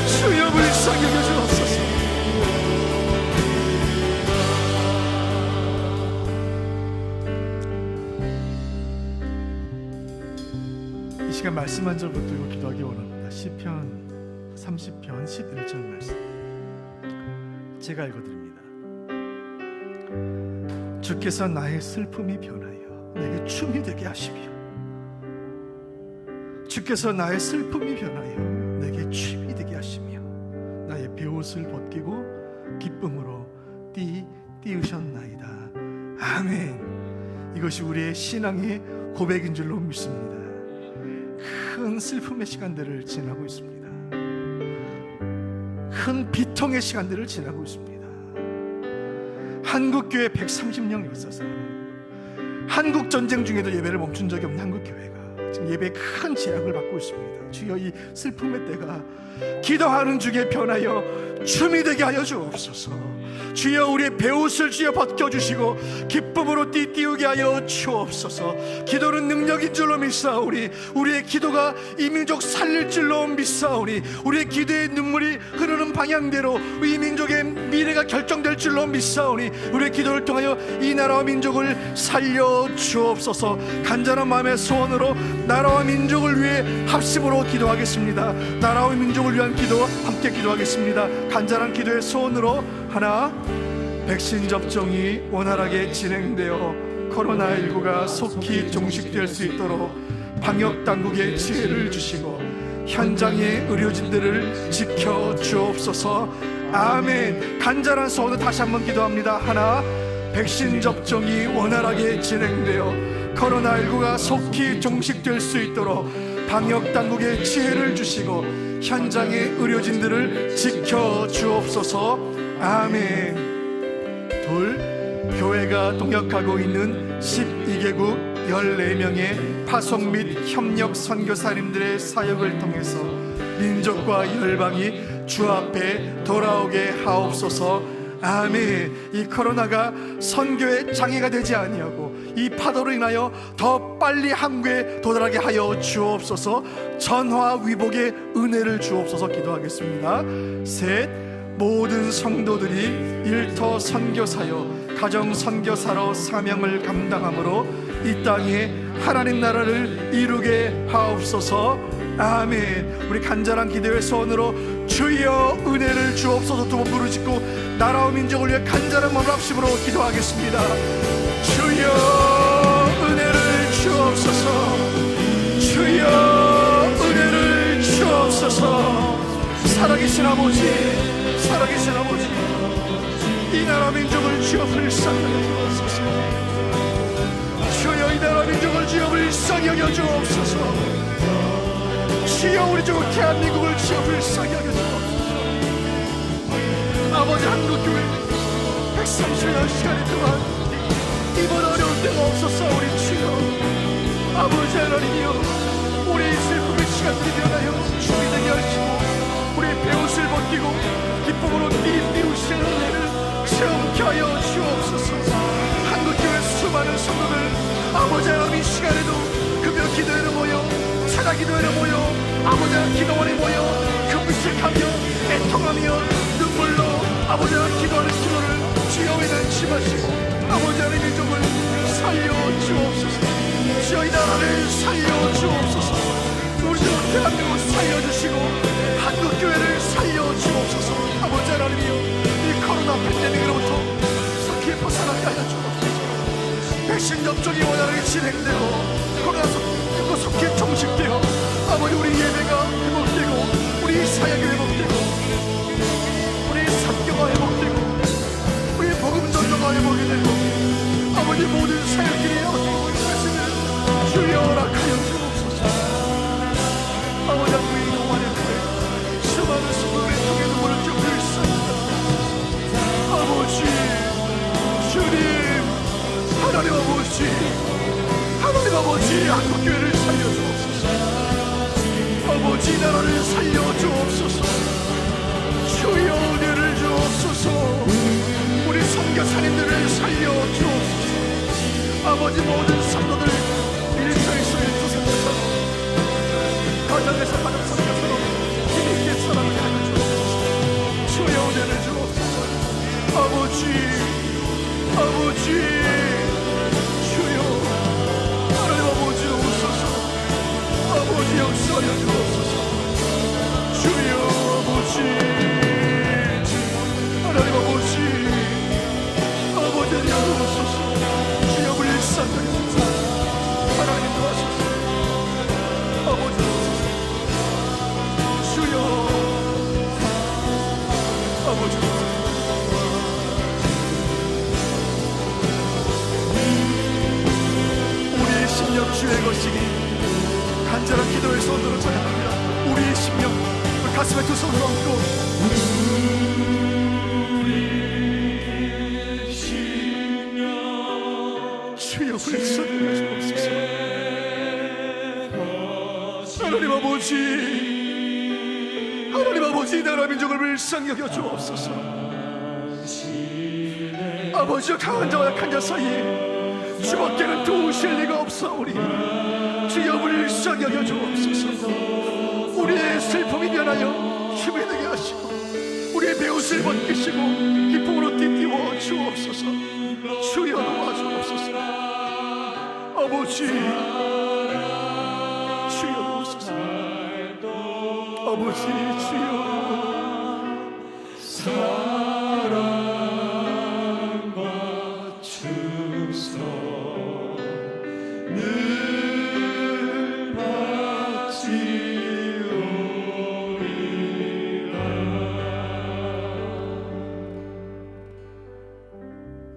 주여 불쌍히 여겨 주옵소서. 이 시간 말씀 한 절 붙들고 기도하기 원합니다. 시편 30편 11절 말씀 제가 읽어드립니다. 주께서 나의 슬픔이 변하여 내게 춤이 되게 하시며 주께서 나의 슬픔이 변하여 내게 춤이 되게 하시며 나의 베옷을 벗기고 기쁨으로 띄우셨나이다. 아멘. 이것이 우리의 신앙의 고백인 줄로 믿습니다. 큰 슬픔의 시간들을 지나고 있습니다. 큰 비통의 시간들을 지나고 있습니다. 한국교회 130년 역사상 한국전쟁 중에도 예배를 멈춘 적이 없는 한국교회가 지금 예배에 큰 제약을 받고 있습니다. 주여 이 슬픔의 때가 기도하는 중에 변하여 춤이 되게 하여 주옵소서. 주여 우리의 베옷을 주여 벗겨주시고 기쁨으로 띠띠우게 하여 주옵소서. 기도는 능력인 줄로 믿사오니 우리의 기도가 이 민족 살릴 줄로 믿사오니 우리의 기도의 눈물이 흐르는 방향대로 이 민족의 미래가 결정될 줄로 믿사오니 우리의 기도를 통하여 이 나라와 민족을 살려 주옵소서. 간절한 마음의 소원으로 나라와 민족을 위해 합심으로 기도하겠습니다. 나라와 민족을 위한 기도 함께 기도하겠습니다. 간절한 기도의 소원으로 하나, 백신 접종이 원활하게 진행되어 코로나19가 속히 종식될 수 있도록 방역 당국의 지혜를 주시고 현장의 의료진들을 지켜 주옵소서. 아멘. 간절한 소원을 다시 한번 기도합니다. 하나, 백신 접종이 원활하게 진행되어 코로나19가 속히 종식될 수 있도록 방역 당국의 지혜를 주시고 현장의 의료진들을 지켜 주옵소서. 아멘. 둘, 교회가 동역하고 있는 12개국 14명의 파송 및 협력 선교사님들의 사역을 통해서 민족과 열방이 주 앞에 돌아오게 하옵소서. 아멘. 이 코로나가 선교의 장애가 되지 아니하고 이 파도로 인하여 더 빨리 한국에 도달하게 하여 주옵소서. 전화위복의 은혜를 주옵소서. 기도하겠습니다. 셋, 모든 성도들이 일터 선교사여 가정 선교사로 사명을 감당함으로 이 땅에 하나님 나라를 이루게 하옵소서. 아멘. 우리 간절한 기도의 소원으로 주여 은혜를 주옵소서 두 번 부르짖고 나라와 민족을 위해 간절한 마음으로 합심으로 기도하겠습니다. 주여 은혜를 주옵소서. 주여 은혜를 주옵소서. 살아계신 아버지, 살아계신 아버지, 이 나라 민족을 주여 불쌍히 여겨주옵소서. 주여 이 나라 민족을 주여 불쌍히 여겨주옵소서. 주여 우리 주 대한민국을 주여 불쌍히 여겨주옵소서. 아버지 한국교회 130년 시간 동안 이번 어려운 때가 없었어. 우리 주여 아버지 하나님이여, 우리 슬픔의 시간들이 변하여 준비되게 하시고 우리의 배옷을 벗기고 기쁨으로 띠우시는 은혜를 체험케 하여 주옵소서. 한국교회 수많은 성도들 아버지 하나님 이 시간에도 금요 기도회로 모여 찬양 기도회로 모여 아버지 하나님 기도원에 모여 금식하며 애통하며 눈물로 아버지 하나님 기도하는 기도를 주여 위단치 마시고 아버지 하나님 민족을 살려 주옵소서. 주여 이 나라를 살려 주옵소서. 우리 주 대한민국을 살려주시고 한국교회를 살려 주옵소서. 아버지 하나님이여, 이 코로나 팬데믹으로부터 속히 벗어나게 하여 주옵소서. 백신 접종이 원활하게 진행되고 코로나 속히 종식되어 아버지 우리 예배가 회복되고 우리 사역이 회복되고 우리 선교가 회복되고 우리 복음 전도가 회복이 되고 아버지 모든 사역들이 어떻게 있으면 주여 허락하여 주옵소서. 아버지 우리 영원의 교회 수많은 성도의 통해 눈물을 쭉 흘렸습니다. 아버지 주님, 하나님 아버지, 하나님 아버지 한국교회를 살려주옵소서. 아버지 나라를 살려주옵소서. 주여 은혜를 주옵소서. 우리 선교사님들을 살려주옵소서. 아버지 모든 성도들 일터에서 일터 선교사로 가정에서 가정 선교사로 힘있게 살아가게 하여 주옵소서. 주여 은혜를 주옵소서. 아버지, 아버지 주여 하나님 아버지 오소서. 아버지 역사하여 주옵소서. 주여 아버지, 하나님 아버지, 아버지 여주옵소서. 주여 불쌍하여 주옵소서. 하나님 도와주소서. 아버지 도와주소서. 주여 아버지 도와주소서. 우리의 심령 주의 것이니 간절한 기도의 손으로 찬양합니다. 우리의 심령 우리 가슴에 두 손을 얹고 우리의 심령 주여 불쌍히 주옵소서. 하나님 아버지, 하나님 아버지 나라 민족을 불쌍히 여겨 주옵소서. 아버지여 강한 자와 약한 자 사이에 주밖에는 도우실 리가 없사오니 주여 불쌍히 여겨 주옵소서. 우리의 슬픔이 변하여 힘이 되게 하시고 우리의 배옷을 벗기시고 기쁨으로 띠띠워 주옵소서. 주여 도와주옵소서. 아버지, 아버지 주여 사랑과 충성 늘 바치오리라.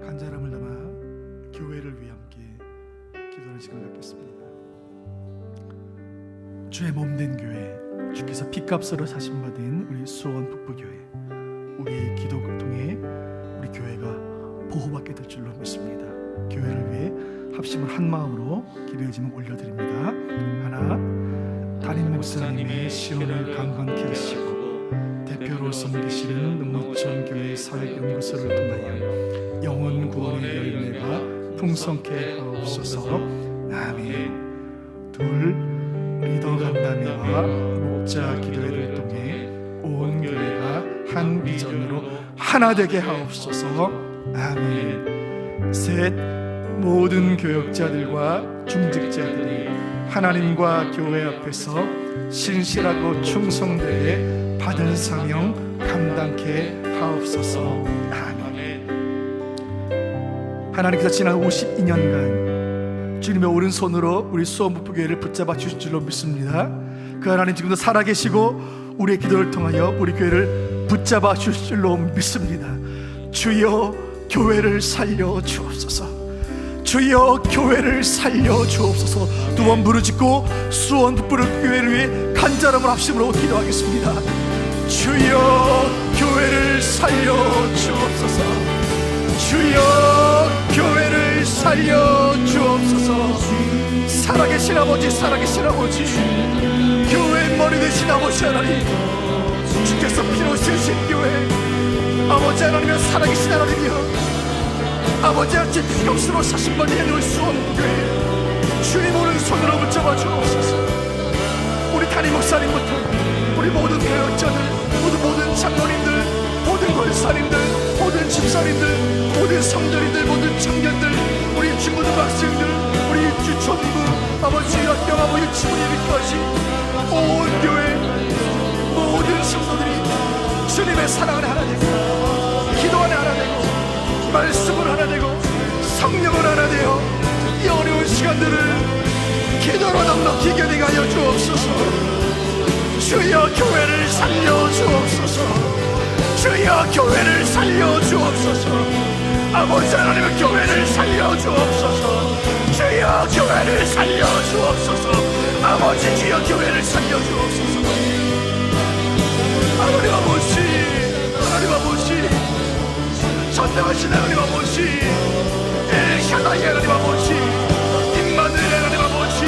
간절함을 담아 교회를 위해 함께 기도하는 시간을 갖겠습니다. 주의 몸된 교회, 주께서 피값으로 사신받은 우리 수원 북부교회, 우리의 기도를 통해 우리 교회가 보호받게 될 줄로 믿습니다. 교회를 위해 합심을 한 마음으로 기도의 제목 올려드립니다. 하나, 담임 목사님의 시온을 강건케 하시고 대표로 섬기시는 능무천 교회 사역연구소를 통하여 영혼 구원의 열매가 풍성케 하옵소서. 아멘. 둘, 리더 간담회와 목자 기도회를 통해 온 교회가 한 비전으로 하나 되게 하옵소서. 아멘. 셋, 모든 교역자들과 중직자들이 하나님과 교회 앞에서 신실하고 충성되게 받은 사명 감당케 하옵소서. 아멘. 하나님께서 지난 52년간 주님의 오른손으로 우리 수원 북부교회를 붙잡아 주신 줄로 믿습니다. 그 하나님 지금도 살아계시고 우리의 기도를 통하여 우리 교회를 붙잡아 주실 줄로 믿습니다. 주여 교회를 살려 주옵소서. 주여 교회를 살려 주옵소서. 두 번 부르짖고 수원 북부교회를 위해 간절함을 합심으로 기도하겠습니다. 주여 교회를 살려 주옵소서. 주여 교회를 살려 주옵소서. 살아계신 아버지, 살아계신 아버지, 교회의 머리 되신 아버지 하나님, 주께서 피로 세우신 교회, 아버지 하나님은 살아계신 하나님이여, 아버지 하나님 피값으로 사신받은 우리 수원교회 주님 오른손으로 붙잡아 주옵소서. 우리 담임 목사님부터 우리 모든 교역자들, 모든 장로님들, 모든 권사님들, 모든 집사님들, 모든 성도님들, 모든 청년들, 우리 중고등학생들, 우리 주촌부 아버지 학교하고 유치원 일까지 온 교회 모든 성도들이 주님의 사랑을 하나 되고 기도 안에 하나 되고 말씀을 하나 되고 성령을 하나 되어 이 어려운 시간들을 기도로 넉넉히 견디게 하여 주옵소서. 주여 교회를 살려 주옵소서. 주여 교회를 살려 주옵소서. 아버지 하나님의 교회를 살려 주옵소서. 주여 교회를 살려 주옵소서. 아버지 주여 교회를 살려 주옵소서. 하나님 아버지, 하나님 아버지, 전능하신 하나님 아버지, 엘샤다이 하나님 아버지, 임마누엘 하나님 아버지,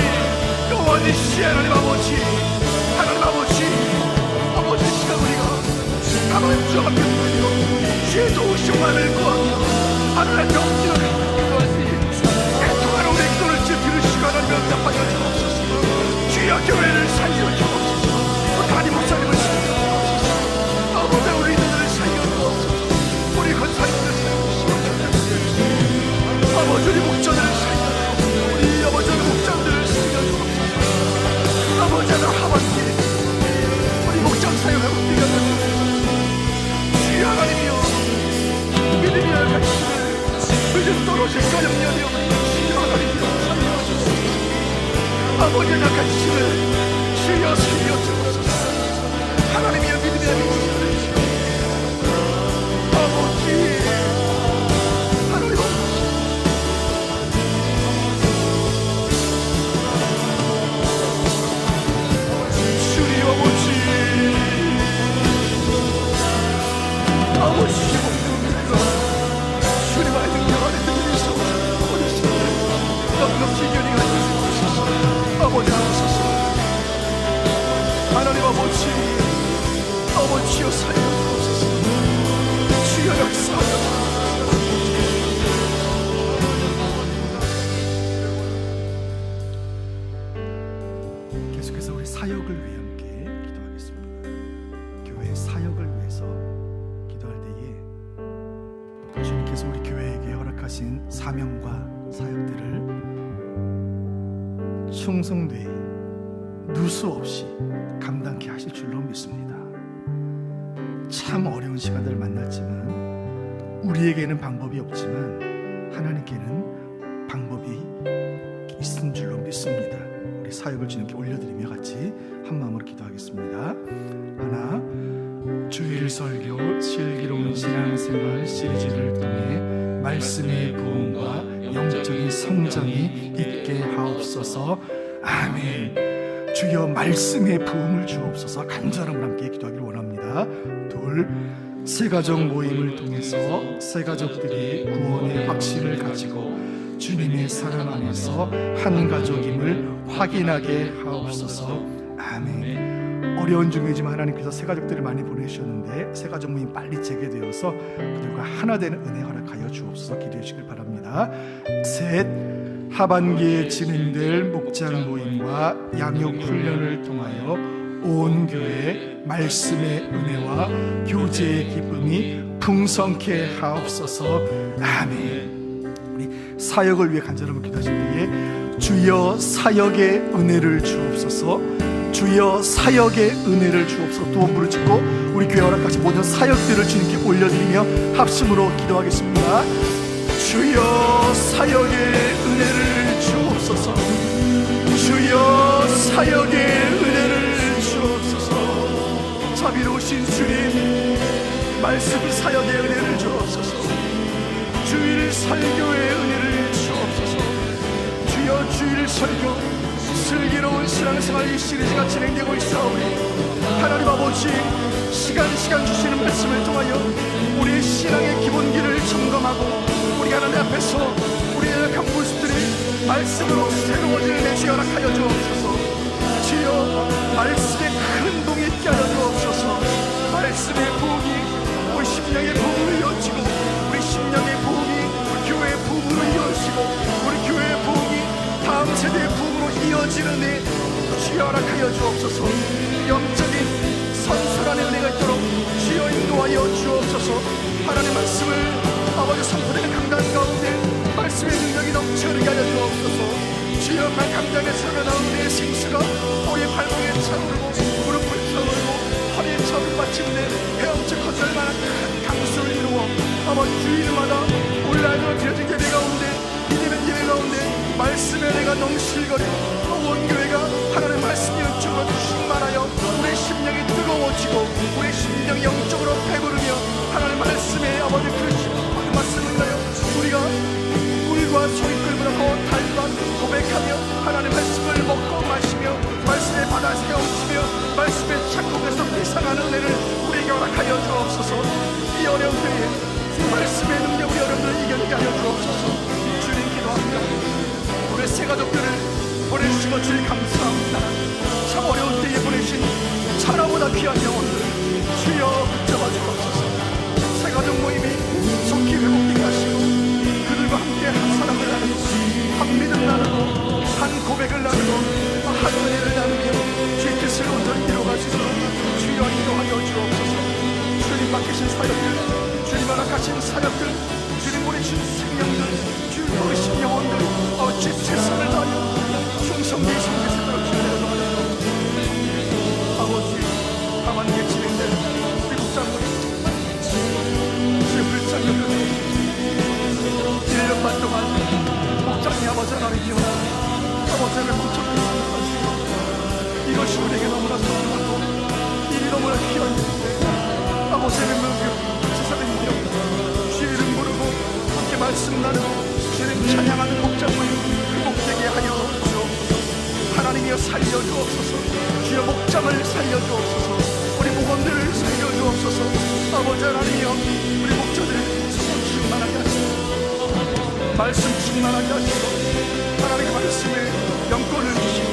여호와니시 하나님 아버지, 하나님 아버지, 아버지 시간 우리가 하나님 주 앞에 서며 주의 도우심만을 구하며 하나님의 명령을 기도하니 애통하는 우리의 기도를 들으시고 하나님 응답하여 주옵소서. 주여 교회를 살려 주옵소서. 담임 목사님을 살려 주옵소서. 아버지 우리들을 살려 주옵소서. 우리 권사님들 살려 주옵소서. 아버지 우리 목자들을 살려 주옵소서. 우리 아버지 목자들을 살려 주옵소서. 아버지 하나 하반기 우리 목장 사역하고 뛰어가는 주여 하나님이여, 믿음이여 가르치시는 믿음 떨어질까 염려되어 주여 하나님이여 살려 주옵소서. 아버지 하나 가르치시는 주여 살려 주옵소서. 하나님이여 믿음이여 가르치시는 아버지, 하나님 아버지, 주님 아버지, 아버지 주님의 능력 안에 들리셔 우리 시간을 넉넉히 견인하여 주옵소서. 아버지 하옵소서. 하나님 아버지, 아버지여 살려 주옵소서. 주여 역사하여 주옵소서. 계속해서 우리 사역을 위해 함께 기도하겠습니다. 교회 사역을 위해서 기도할 때에 주님께서 우리 교회에게 허락하신 사명과 사역들을 충성되이 누수 없이 감당케 하실 줄로 믿습니다. 참 어려운 시간들을 만났지만 우리에게는 방법이 없지만 하나님께는 방법이 있는 줄로 믿습니다. 우리 사역을 주님께 올려드리며 같이 한 마음으로 기도하겠습니다. 하나, 주일 설교 슬기로운 신앙생활 시리즈를 통해 말씀의 부흥과 영적인 성장이 있게 하옵소서. 아멘. 주여 말씀의 부흥을 주옵소서. 간절함을 함께 기도하기를 원합니다. 둘, 새가족 모임을 통해서 새가족들이 구원의 확신을 가지고 주님의 사랑 안에서 한 가족임을 확인하게 하옵소서. 아멘. 어려운 중이지만 하나님께서 새가족들을 많이 보내주셨는데 새가족 모임 빨리 재개되어서 그들과 하나 되는 은혜 허락하여 주옵소서. 기도해 주시길 바랍니다. 셋, 하반기에 진행될 목장 모임과 양육 훈련을 통하여 온 교회 말씀의 은혜와 교제의 기쁨이 풍성케 하옵소서. 아멘. 우리 사역을 위해 간절함을 기도하실 때에 주여 사역의 은혜를 주옵소서. 주여 사역의 은혜를 주옵소서. 또 부르짖고 우리 교회 허락하신 모든 사역들을 주님께 올려드리며 합심으로 기도하겠습니다. 주여 사역의 은혜를 주옵소서. 주여 사역의 은혜를 주옵소서. 자비로우신 주님, 말씀 사역의 은혜를 주옵소서. 주일 설교의 은혜를 주옵소서. 주여 주일 설교 슬기로운 신앙생활 이 시리즈가 진행되고 있사오니 하나님 아버지, 시간 주시는 말씀을 통하여 우리의 신앙의 기본기를 점검하고 우리 하나님 앞에서 우리의 약한 모습들이 말씀으로 새로워질 내주 허락하여 주옵소서. 주여 말씀에 큰 동이 있게 하여 주옵소서. 말씀의 부흥이 우리 심령의 부흥을 이어지고 우리 심령의 부흥이 우리 교회의 부흥으로 이어지고 우리 교회의 부흥이 다음 세대의 부흥으로 이어지는 데 주여 허락하여 주옵소서. 영적인 선순환의 은혜가 있도록 주여 인도하여 주옵소서. 하나님의 말씀을 아버지 선포되는 강단 가운데 말씀의 능력이 넘쳐나게 하여 주옵소서. 주여 강단에 살아나온 우리의 생수가 우리의 발목에 차오르고 무릎을 차오르고 허리에 차오르고 마침내 헤엄쳐 건널 만한 큰 강수를 이루어 아버지 주일마다 온라인으로 드려진 예배 가운데 믿음의 예배 가운데 말씀의 은혜가 넘실거리고 온 교회가 하나님의 말씀이 영적으로 충만하여 우리의 심령이 뜨거워지고 우리의 심령이 영적으로 배부르며 하나님의 말씀에 아버지 그 말씀을 위하여 우리가 물과 소리끌보다 더 달과 고백하며 하나님의 말씀을 먹고 마시며 말씀의 바다에 헤엄치며 말씀의 창고에서 비상하는 은혜를 우리에게 허락하여 주옵소서. 이 어려운 때에 말씀의 능력 우리 어려움을 이겨내게 하여 주옵소서. 주님 기도합니다. 우리 새 가족들을 보내주시고 주님 감사합니다. 참 어려운 때에 보내신 차라보다 귀한 영혼들 주여 붙잡아 주옵소서. 새 가족 모임이 속히 회복되게 하시고 그들과 함께 한 사랑을 나누고 한 믿음 나누고 한 고백을 나누고 한 은혜를 나누며 주의 뜻을 온전히 이루어가시고 주여 인도하여 주옵소서. 주님 맡기신 사역들, 주님 허락하신 사역들, 주님 보내신 생명들, 주님 보내신 영혼들 주의 최선을 다하여 충성되이 섬기시도록 기도하여 주옵소서. 아버지, 하반기에 진행된 우리 목장모임 주의 불쌍히 1년 반 동안 목장이 아버지 하나님이여 아버지를 멈춰주시옵소서. 이것이 우리에게 너무나 소중하고 일이 너무나 귀한 일인데 아버지의 능력, 세상의 능력, 주의 이름 부르고 함께 말씀 나누고 주님 찬양하는 목장모임 회복되게 하여 주옵소서. 하나님이여 살려주옵소서. 주여 목장을 살려주옵소서. 우리 목원들을 살려주옵소서. 아버지 하나님이여 우리 목자들 성령 충만하게 하시고 말씀 충만하게 하시고 하나님의 말씀에 영권을 주시고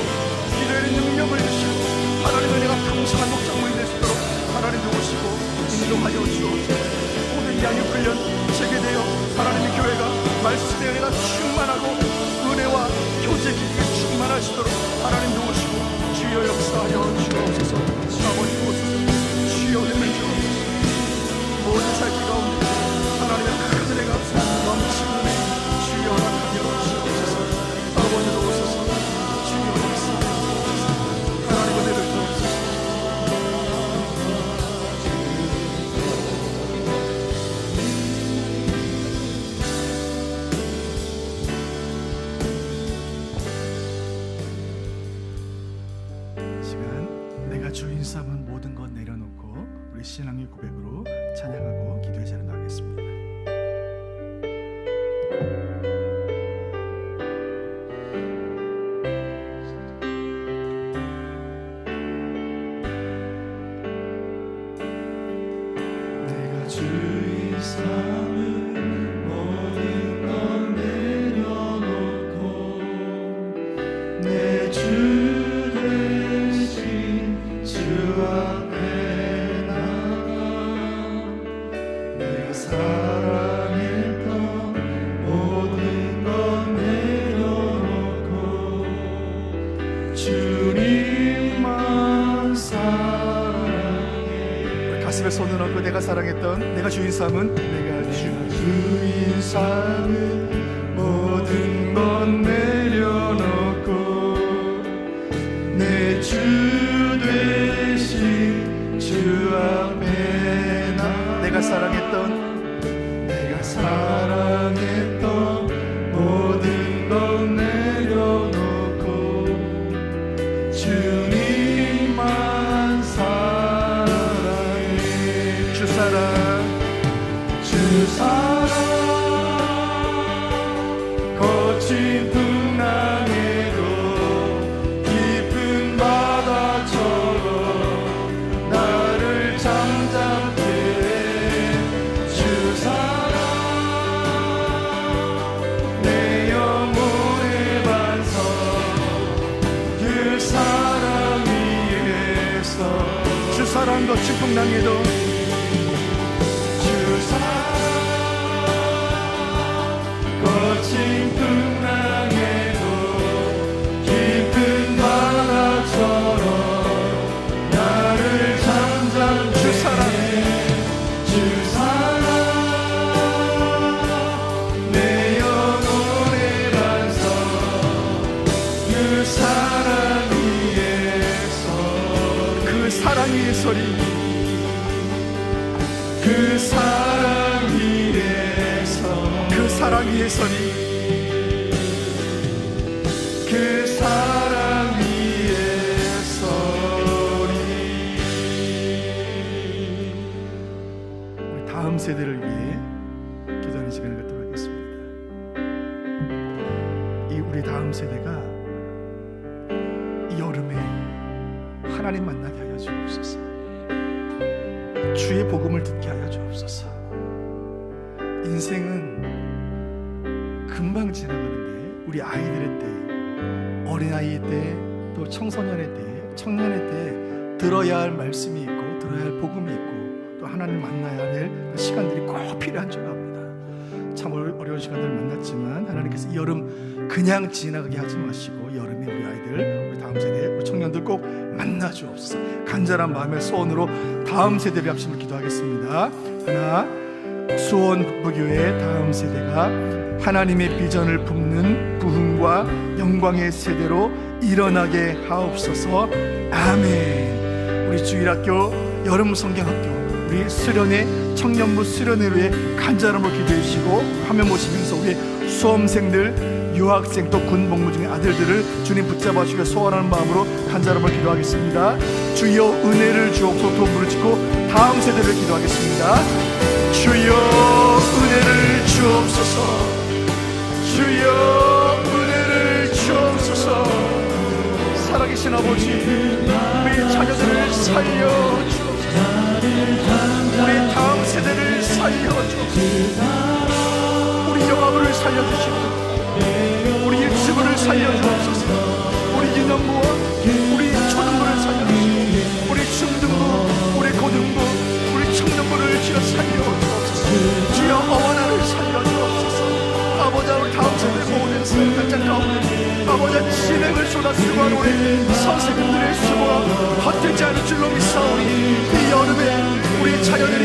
기도의 능력을 주시고 하나님의 은혜가 풍성한 목장모임 될 수 있도록 하나님 도우시고 인도하여 주옵소서. 모든 양육 훈련 재개되어 하나님의 교회가 말씀의 은혜가 충만하고 은혜와 교제 기기가 충만하시도록 하나님 도우시고 주여 역사하여 주옵소서. 아버지 도우소서. 주여 은혜를 주옵소서. 모든 살기 가운데 하나님의 큰 은혜가 넘치는 은혜 주여 허락하여 주옵소서. 아버지 도우소서. 주여 역사하여 주옵소서. 것 내려놓고 우리 신앙의 고백으로 찬양하고 기도의 자리에 나가겠습니다. 내가 주의 삼은 모든 것 내려놓고 내 주 대신 주 앞에 나가 내가 사랑했던 모든 것 내려놓고 주님만 사랑해. 가슴에 손을 얹고 내가 사랑했던 내가 주인 삼은 내가 주인 삼은 모든 것 내려놓고 내 주 대신 주 앞에 내가 사랑했던 내가 사랑했던 모든 것 내려놓고 주님만 사랑해. 주 사랑 주 사랑 거친 풍랑에도 깊은 바다처럼 나를 잠잠케 해. 주 사랑 내 영혼의 반석 그 사랑 위에서 주 사랑 거친 풍랑에도 주 사랑 거친 풍랑에도 깊은 바다처럼 나를 잠잠케 주 사랑 주 사랑 내 영혼의 반석 그 사랑 위에서 그 사랑 위의 소리 그 사랑 위에서 그 사랑 위의 소리 그 사랑 위에서 우리 다음 세대를 위해 기도하는 시간을 갖도록 하겠습니다. 이 우리 다음 세대가 이 여름에 하나님 만나게 하여 주옵소서. 주의 복음을 듣게 하여 주옵소서. 인생은 금방 지나가는데 우리 아이들의 때, 어린아이 때, 또 청소년의 때, 청년의 때 들어야 할 말씀이 있고 들어야 할 복음이 있고 또 하나님을 만나야 할 시간들이 꼭 필요한 줄 압니다. 참 어려운 시간들을 만났지만 하나님께서 이 여름 그냥 지나가게 하지 마시고 여름에 우리 아이들, 우리 다음 세대, 우리 청년들 꼭 만나 주옵소서. 간절한 마음의 소원으로 다음 세대를 합심을 기도하겠습니다. 하나, 수원 북부교회 다음 세대가 하나님의 비전을 품는 부흥과 영광의 세대로 일어나게 하옵소서. 아멘. 우리 주일학교, 여름 성경학교, 우리 수련회, 청년부 수련회를 위해 간절함으로 기도해 주시고 화면 보시면서 우리 수험생들, 유학생 또 군 복무 중의 아들들을 주님 붙잡아 주시고 소원하는 마음으로 간절함으로 기도하겠습니다. 주여 은혜를 주옵소서. 도움을 짓고 다음 세대를 기도하겠습니다. 주여 은혜를 주옵소서. 주여 은혜를 주옵소서. 살아계신 아버지, 우리 자녀들을 살려 주옵소서. 우리 다음 세대를 살려 주옵소서. 우리 영화부를 살려주시고 우리 일시부를 살려주옵소서. 우리 유년부와 우리 초등부를 살려주시고 우리 중등부, 우리 고등부, 우리 청년부를 주여 살려주옵소서. 주여 어원하를 살려주옵소서. 아버지, 우리 다음 세대 모든 현장 가운데 아버지 진행을 쏟아쓰고 하는 우리 선생님들의 수고가 헛되지 않을 줄로 믿사오니 이 여름에 우리 자녀들이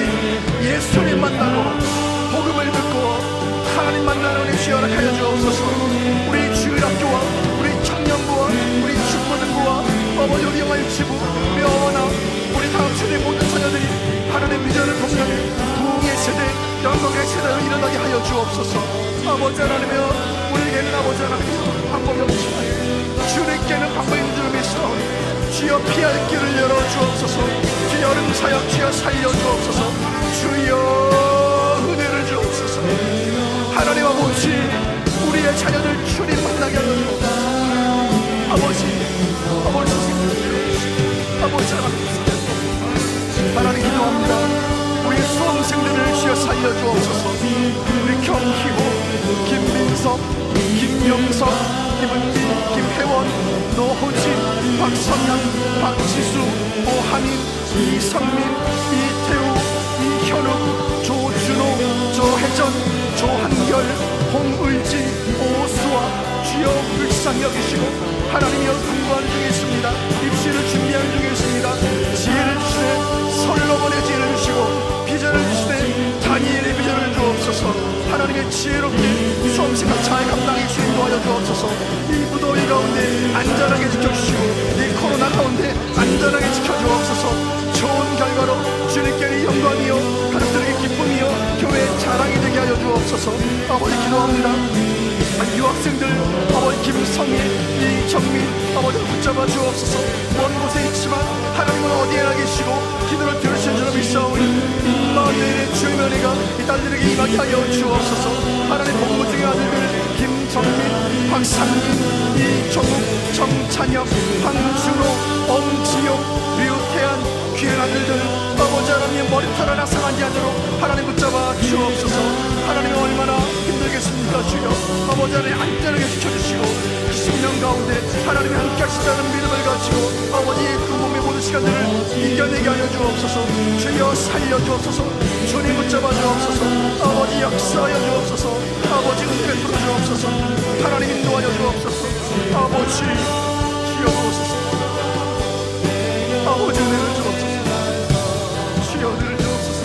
예수님 만나고 복음을 듣고 하나님 만나는 은혜 주여 허락하여 주옵소서. 우리 주일학교와 우리 청년부와 우리 중고등부와 아버지 우리 영화일치부 우리 어머나 우리 다음 세대 모든 자녀들이 하나님의 비전을 공유하는 부흥의 세대, 영광의 세대로 일어나게 하여 주옵소서. 아버지 하나님이여, 우리에게는 아버지 하나님 방법이 없지만 주의 깨는 방법이 있는 줄 믿사오니 주여 피할 길을 열어주옵소서. 주여 능사역 주여 살려주옵소서. 주여 은혜를 주옵소서. 하나님 아버지 우리의 자녀들 주님 만나게 하여 주옵소서. 아버지 하나님 기도합니다. 우리 수험생들을 주여 살려주옵소서. 우리 경희호, 김민석, 김영석, 김은미, 김혜원, 노호진, 박선양, 박지수, 오한인, 이성민, 이태우, 이현욱, 조준호, 조혜전, 조한결, 홍의지, 오수아 주여 불쌍히 여기시고 하나님이여 공부하는 중에 있습니다. 입시를 준비하는 중에 있습니다. 지혜를 주시네 솔로몬의 지혜를 주시고 비전을 주시네 다니엘의 비전을 주옵소서. 하나님의 지혜롭게 수험생활 잘 감당해 주시는 도와줘 주옵소서. 이 무더위 가운데 안전하게 지켜주시고 이 코로나 가운데 안전하게 지켜주옵소서. 좋은 결과로 주님께 영광이요 가족들에게 기쁨이요 교회의 자랑이 되게 하여 주옵소서. 아버지 기도합니다. 유학생들 아버지 김성희, 이정민 아버지를 붙잡아 주옵소서. 먼 곳에 있지만 하나님은 어디에나 계시고 기도를 들으시는 줄 믿사오니 임마누엘의 주의 은혜가 이 딸들에게 임하게 하여 주옵소서. 하나님 본부 중의 아들들 김정민, 박상민, 이종욱, 정찬혁, 황준호, 엄지용, 류태한 귀한 아들들 아버지 하나님의 머리털 하나 상하지 않도록 하나님 붙잡아 주옵소서. 하나님이 얼마나 힘들겠습니까 주여. 아버지 하나님 안전하게 지켜주시고 10년 가운데 하나님이 함께 하시다는 믿음을 가지고 아버지의 그 몸의 모든 시간들을 이겨내게 하여 주옵소서. 주여 살려 주옵소서. 주님 붙잡아 주옵소서. 아버지 역사하여 주옵소서. 아버지 은혜 베풀어 주옵소서. 하나님 인도하여 주옵소서. 아버지 주여 아버지 은혜를 주옵소서. 주여 은혜를 주옵소서.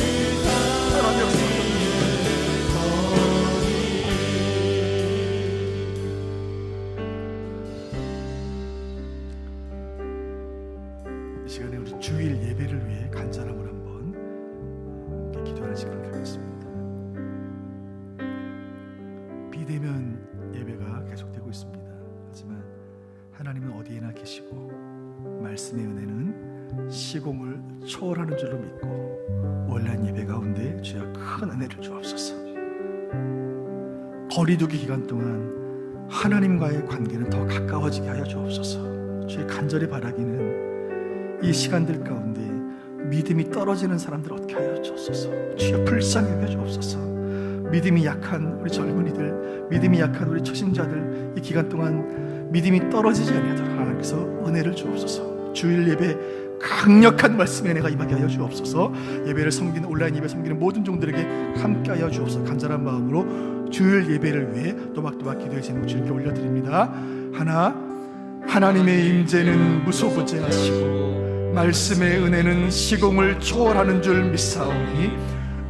하나님 없습니다. 이 시간에 우리 주일 예배를 위해 간절함을 한번 함께 기도하는 시간을 갖겠습니다. 비대면 예배가 계속되고 있습니다. 하지만 하나님은 어디에나 계시고 말씀의 은혜는 시공을 초월하는 줄로 믿고 온라인 예배 가운데 주여 큰 은혜를 주옵소서. 거리두기 기간 동안 하나님과의 관계는 더 가까워지게 하여 주옵소서. 주의 간절히 바라기는 이 시간들 가운데 믿음이 떨어지는 사람들 어떻게 하여 주옵소서. 주여 불쌍히 여겨 주옵소서. 믿음이 약한 우리 젊은이들, 믿음이 약한 우리 초신자들 이 기간 동안 믿음이 떨어지지 않도록 하나님께서 은혜를 주옵소서. 주일 예배 강력한 말씀의 은혜가 임하게 하여 주옵소서. 예배를 섬기는 온라인 예배 섬기는 모든 종들에게 함께 하여 주옵소서. 간절한 마음으로 주일 예배를 위해 또박또박 기도의 제목 주님께 올려드립니다. 하나님의 임재는 무소부재하시고 말씀의 은혜는 시공을 초월하는 줄 믿사오니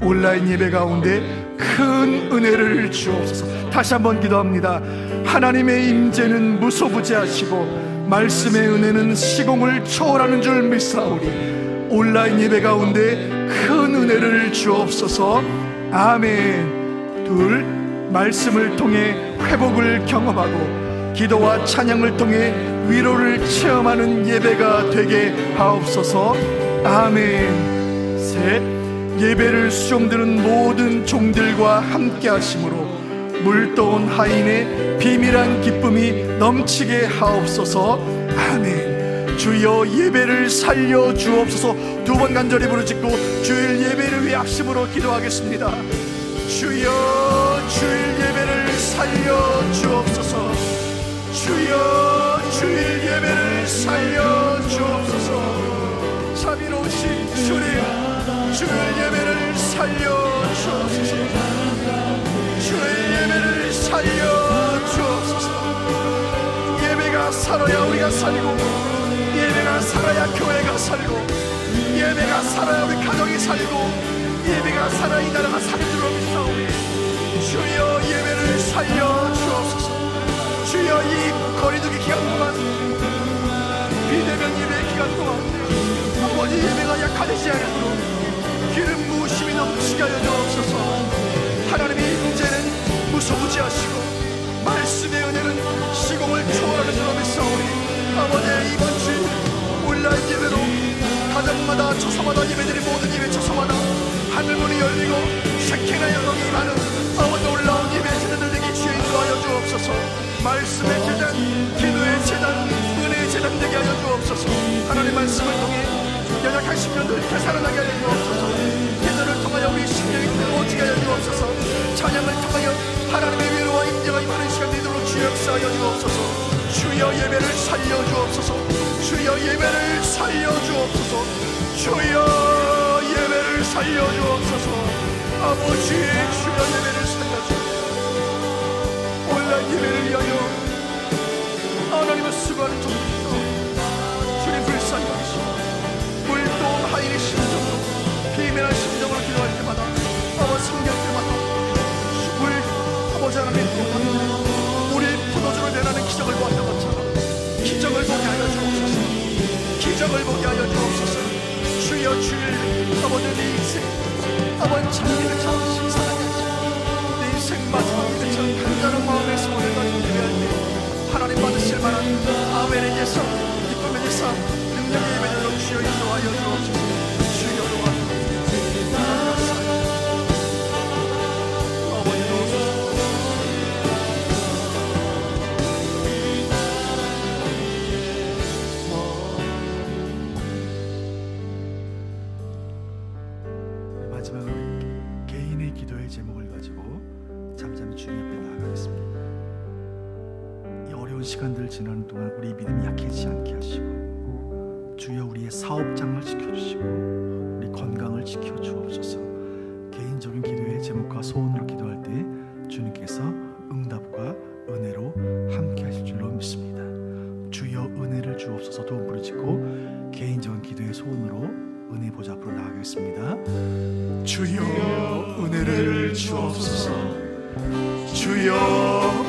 온라인 예배 가운데 큰 은혜를 주옵소서. 다시 한번 기도합니다. 하나님의 임재는 무소부재하시고 말씀의 은혜는 시공을 초월하는 줄 믿사오니 온라인 예배 가운데 큰 은혜를 주옵소서. 아멘. 둘, 말씀을 통해 회복을 경험하고 기도와 찬양을 통해 위로를 체험하는 예배가 되게 하옵소서. 아멘. 셋, 예배를 수종드는 모든 종들과 함께 하심으로 물떠온 하인의 비밀한 기쁨이 넘치게 하옵소서. 아멘. 주여 예배를 살려 주옵소서. 두 번 간절히 부르짖고 주일 예배를 위해 합심으로 기도하겠습니다. 주여 주일 예배를 살려 주옵소서. 주여 주일 예배를 살려 주옵소서. 자비로우신 주님 주일 예배를 살려 주옵소서. 주일 예배를 살려 주옵소서. 예배가 살아야 우리가 살고 예배가 살아야 교회가 살고 예배가 살아야 우리 가정이 살고 예배가 살아야 이 나라가 사는 줄로 믿사오니 주여 예배를 살려 주옵소서. 주여 이 거리두기 기간 동안 비대면 예배 기간 동안 아버지 예배가 약화되지 않도록 기름 부으심이 넘치게 하여 주옵소서. 하나님의 임재는 무소부지하시고 말씀의 은혜는 시공을 초월하는 줄로 믿사오니 이러한 예배들이 모든 예배 초소마다 하늘문이 열리고 샤케나 영광이 임하는 아버지 놀라운 예배 제단들에게 주여 인도하여 주옵소서. 말씀의 제단, 기도의 제단, 은혜의 제단 되게 하여 주옵소서. 하나님의 말씀을 통해 연약한 심령들 되살아나게 하여 주옵소서. 기도를 통하여 우리 심령이 뜨거워지게 하여 주옵소서. 찬양을 통하여 하나님의 위로와 임재가 임하는 시간 되도록 주여 역사하여 주옵소서. 주여 예배를 살려 주옵소서. 주여 예배를 살려 주옵소서. 주여 예배를 살려 주옵소서. 아버지 주여 예배를 살려 주옵소서. 온라인 예배를 위하여 하나님의 수고하는 종들이여 주님 불쌍히 여기시고 물동 하인의 심정으로 비매한 심정으로 기도할 때마다 아버지 성경 때마다 물 아버지 하나님의 기도하는 우리 포도주를 내라는 기적을 보았던 것처럼 기적을 보게 하여 주옵소서. 기적을 보게 하여 주옵소서. 주여 주일 아버지 내 인생 아버지 참기를처럼 신선하게 하시고 내 인생 마지막 일처럼 간절한 마음의 소원을 가지고 예배할 때 하나님 받으실 만한 아멘의 예서 기쁨의 예서 능력의 예배로 주여 인도하여 주옵소서. 주여 도와주옵소서. 아버지 도우소서. 마지막으로 개인의 기도의 제목을 가지고 잠잠히 주님 앞에 나아가겠습니다. 이 어려운 시간들 지나는 동안 우리 믿음이 약해지지 않게 하시고 주여 우리의 사업장을 지켜주시고 우리 건강을 지켜주옵소서. 개인적인 기도의 제목과 소원으로 기도할 때 주님께서 응답과 은혜로 함께 하실 줄로 믿습니다. 주여 은혜를 주옵소서. 도움 부르짖고 개인적인 기도의 소원으로 은혜 보좌 앞으로 나아가겠습니다. 주여 은혜를 주옵소서. 주여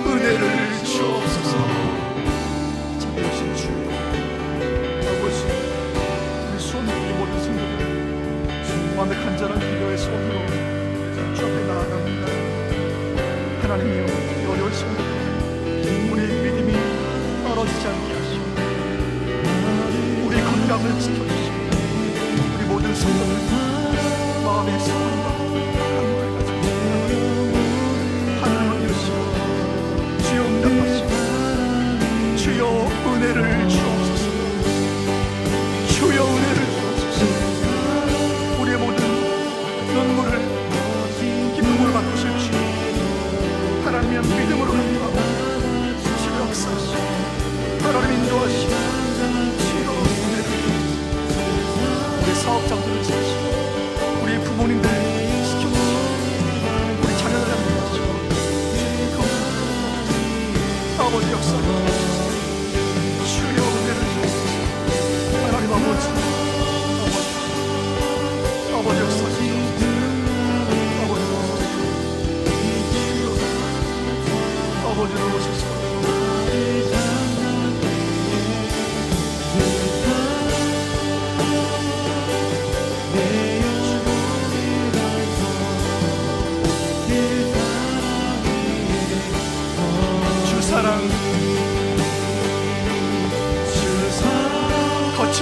은혜를 주옵소서. 참되신 주여 아버지 우리 손으로 모든 성도들 마음의 간절한 기도의 손으로 주 앞에 나아갑니다. 하나님이여 이 어려운 시간들 우리 믿음이 떨어지지 않게 하시고 우리 건강을 지켜주시고 우리 모든 성도들 마음의 소원과 간구를 가지고 하나님을 이루시고 주여 응답하시고 주여 은혜를 주옵소서. 주여 은혜를 주옵소서. 우리의 모든 눈물을 기쁨으로 바꾸실 주여 하나님의 믿음으로 감사하고 주여 역사하시고 하나님 인도하시고 주여 은혜를 주옵소서. 우리 사업장들을 지키시고 우리 부모님들 지켜주시고 우리 자녀들 함께하시고 아버지 역사를 주옵소서. 주여 은혜를 주옵소서. 하나님 아버지 아버지 역사 주옵소서. 아버지 오소서. 아버지 오소서. 사랑 거친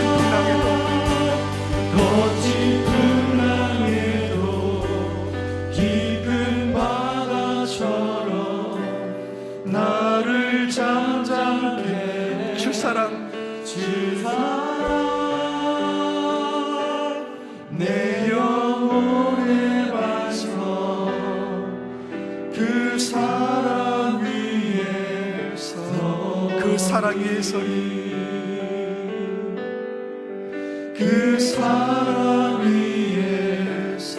풍랑에도 깊은 바다처럼 나를 잠잠케 주 사랑 내 영혼의 반석 그 사랑 그 사랑 위에서리 그 사랑 위에서리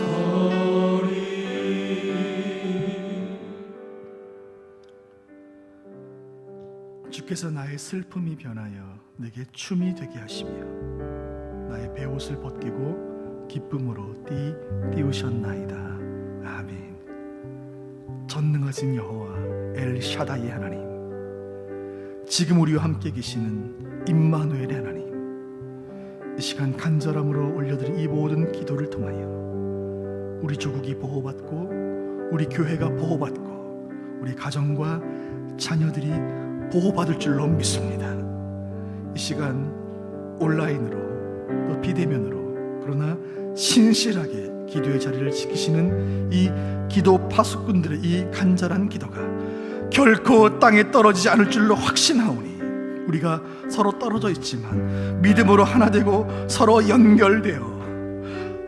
주께서 나의 슬픔이 변하여 내게 춤이 되게 하시며 나의 베옷을 벗기고 기쁨으로 띄우셨나이다. 아멘. 전능하신 여호와 엘샤다이 하나님, 지금 우리와 함께 계시는 임마누엘의 하나님, 이 시간 간절함으로 올려드린 이 모든 기도를 통하여 우리 조국이 보호받고 우리 교회가 보호받고 우리 가정과 자녀들이 보호받을 줄로 믿습니다. 이 시간 온라인으로 또 비대면으로 그러나 신실하게 기도의 자리를 지키시는 이 기도 파수꾼들의 이 간절한 기도가 결코 땅에 떨어지지 않을 줄로 확신하오니, 우리가 서로 떨어져 있지만 믿음으로 하나 되고 서로 연결되어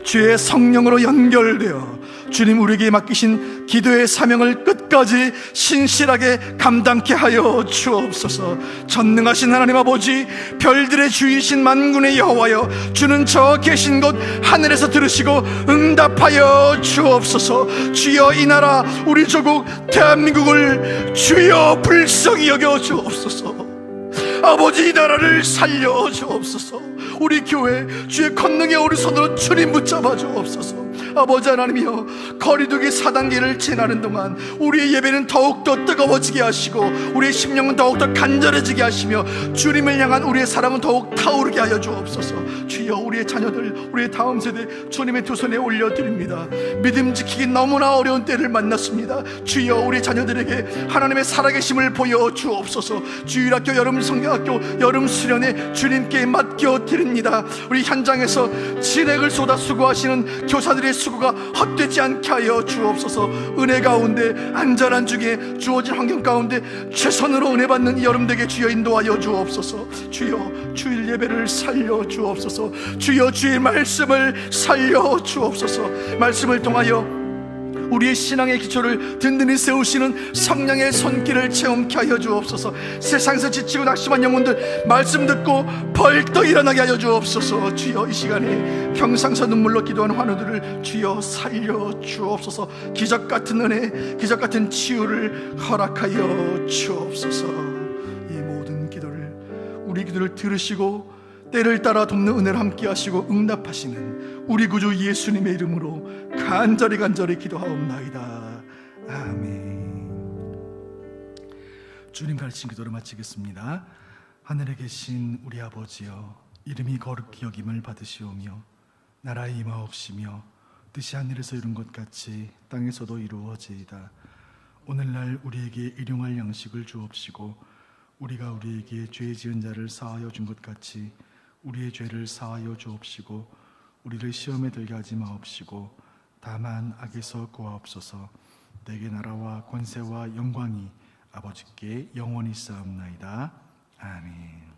주의 성령으로 연결되어 주님 우리에게 맡기신 기도의 사명을 끝까지 신실하게 감당케 하여 주옵소서. 전능하신 하나님 아버지, 별들의 주이신 만군의 여호와여, 주는 저 계신 곳 하늘에서 들으시고 응답하여 주옵소서. 주여, 이 나라 우리 조국 대한민국을 주여 불쌍히 여겨 주옵소서. 아버지, 이 나라를 살려 주옵소서. 우리 교회 주의 권능의 오른손으로 주님 붙잡아 주옵소서. 아버지 하나님이여, 거리두기 4단계를 지나는 동안 우리의 예배는 더욱더 뜨거워지게 하시고 우리의 심령은 더욱더 간절해지게 하시며 주님을 향한 우리의 사랑은 더욱 타오르게 하여 주옵소서. 주여, 우리의 자녀들, 우리의 다음 세대 주님의 두 손에 올려드립니다. 믿음 지키기 너무나 어려운 때를 만났습니다. 주여, 우리 자녀들에게 하나님의 살아계심을 보여 주옵소서. 주일학교, 여름 성경학교, 여름 수련회 주님께 맡겨드립니다. 우리 현장에서 진액을 쏟아 수고하시는 교사들의 수고가 헛되지 않게 하여 주옵소서. 은혜 가운데, 안전한 중에 주어진 환경 가운데 최선으로 은혜 받는 이 여름 되게 주여 인도하여 주옵소서. 주여, 주일 예배를 살려 주옵소서. 주여, 주의 말씀을 살려 주옵소서. 말씀을 통하여 우리의 신앙의 기초를 든든히 세우시는 성령의 손길을 체험케 하여 주옵소서. 세상에서 지치고 낙심한 영혼들 말씀 듣고 벌떡 일어나게 하여 주옵소서. 주여, 이 시간에 평상서 눈물로 기도하는 환우들을 주여 살려 주옵소서. 기적 같은 은혜, 기적 같은 치유를 허락하여 주옵소서. 이 모든 기도를, 우리 기도를 들으시고 때를 따라 돕는 은혜를 함께 하시고 응답하시는 우리 구주 예수님의 이름으로 간절히 기도하옵나이다. 아멘. 주님 가르친 기도를 마치겠습니다. 하늘에 계신 우리 아버지여, 이름이 거룩히 여김을 받으시오며 나라에 임하옵시며 뜻이 하늘에서 이룬 것 같이 땅에서도 이루어지이다. 오늘날 우리에게 일용할 양식을 주옵시고 우리가 우리에게 죄 지은 자를 사하여 준 것 같이 우리의 죄를 사하여 주옵시고 우리를 시험에 들게 하지 마옵시고 다만 악에서 구하옵소서. 내게 나라와 권세와 영광이 아버지께 영원히 있사옵나이다. 아멘.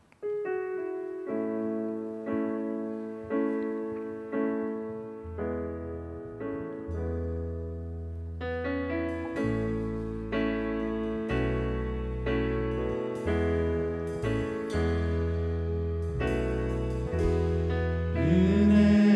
은혜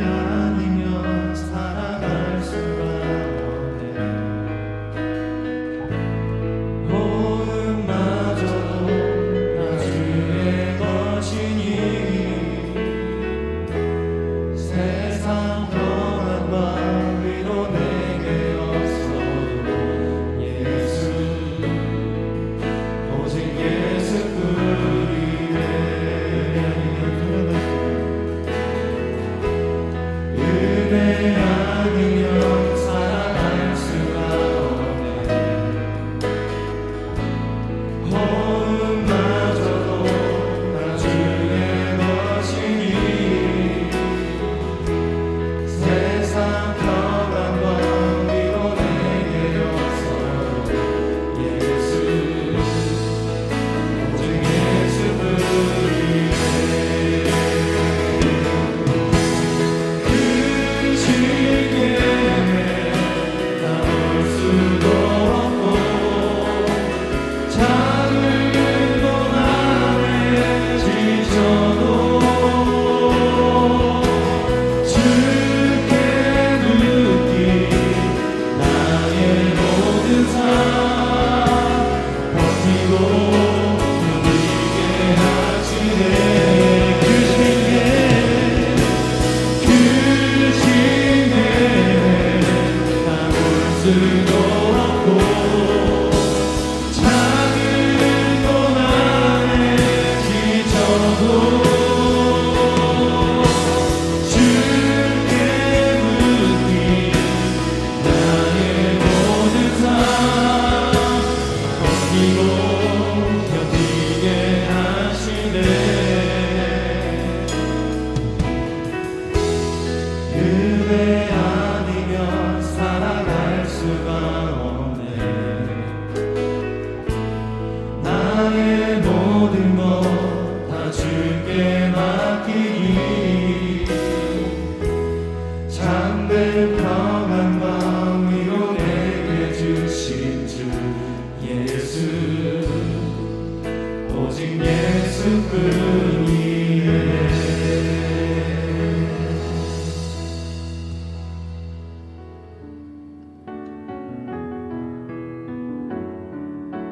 주께 맡기니 참된 평안 마음 위로 내게 주신 주 예수 오직 예수뿐이네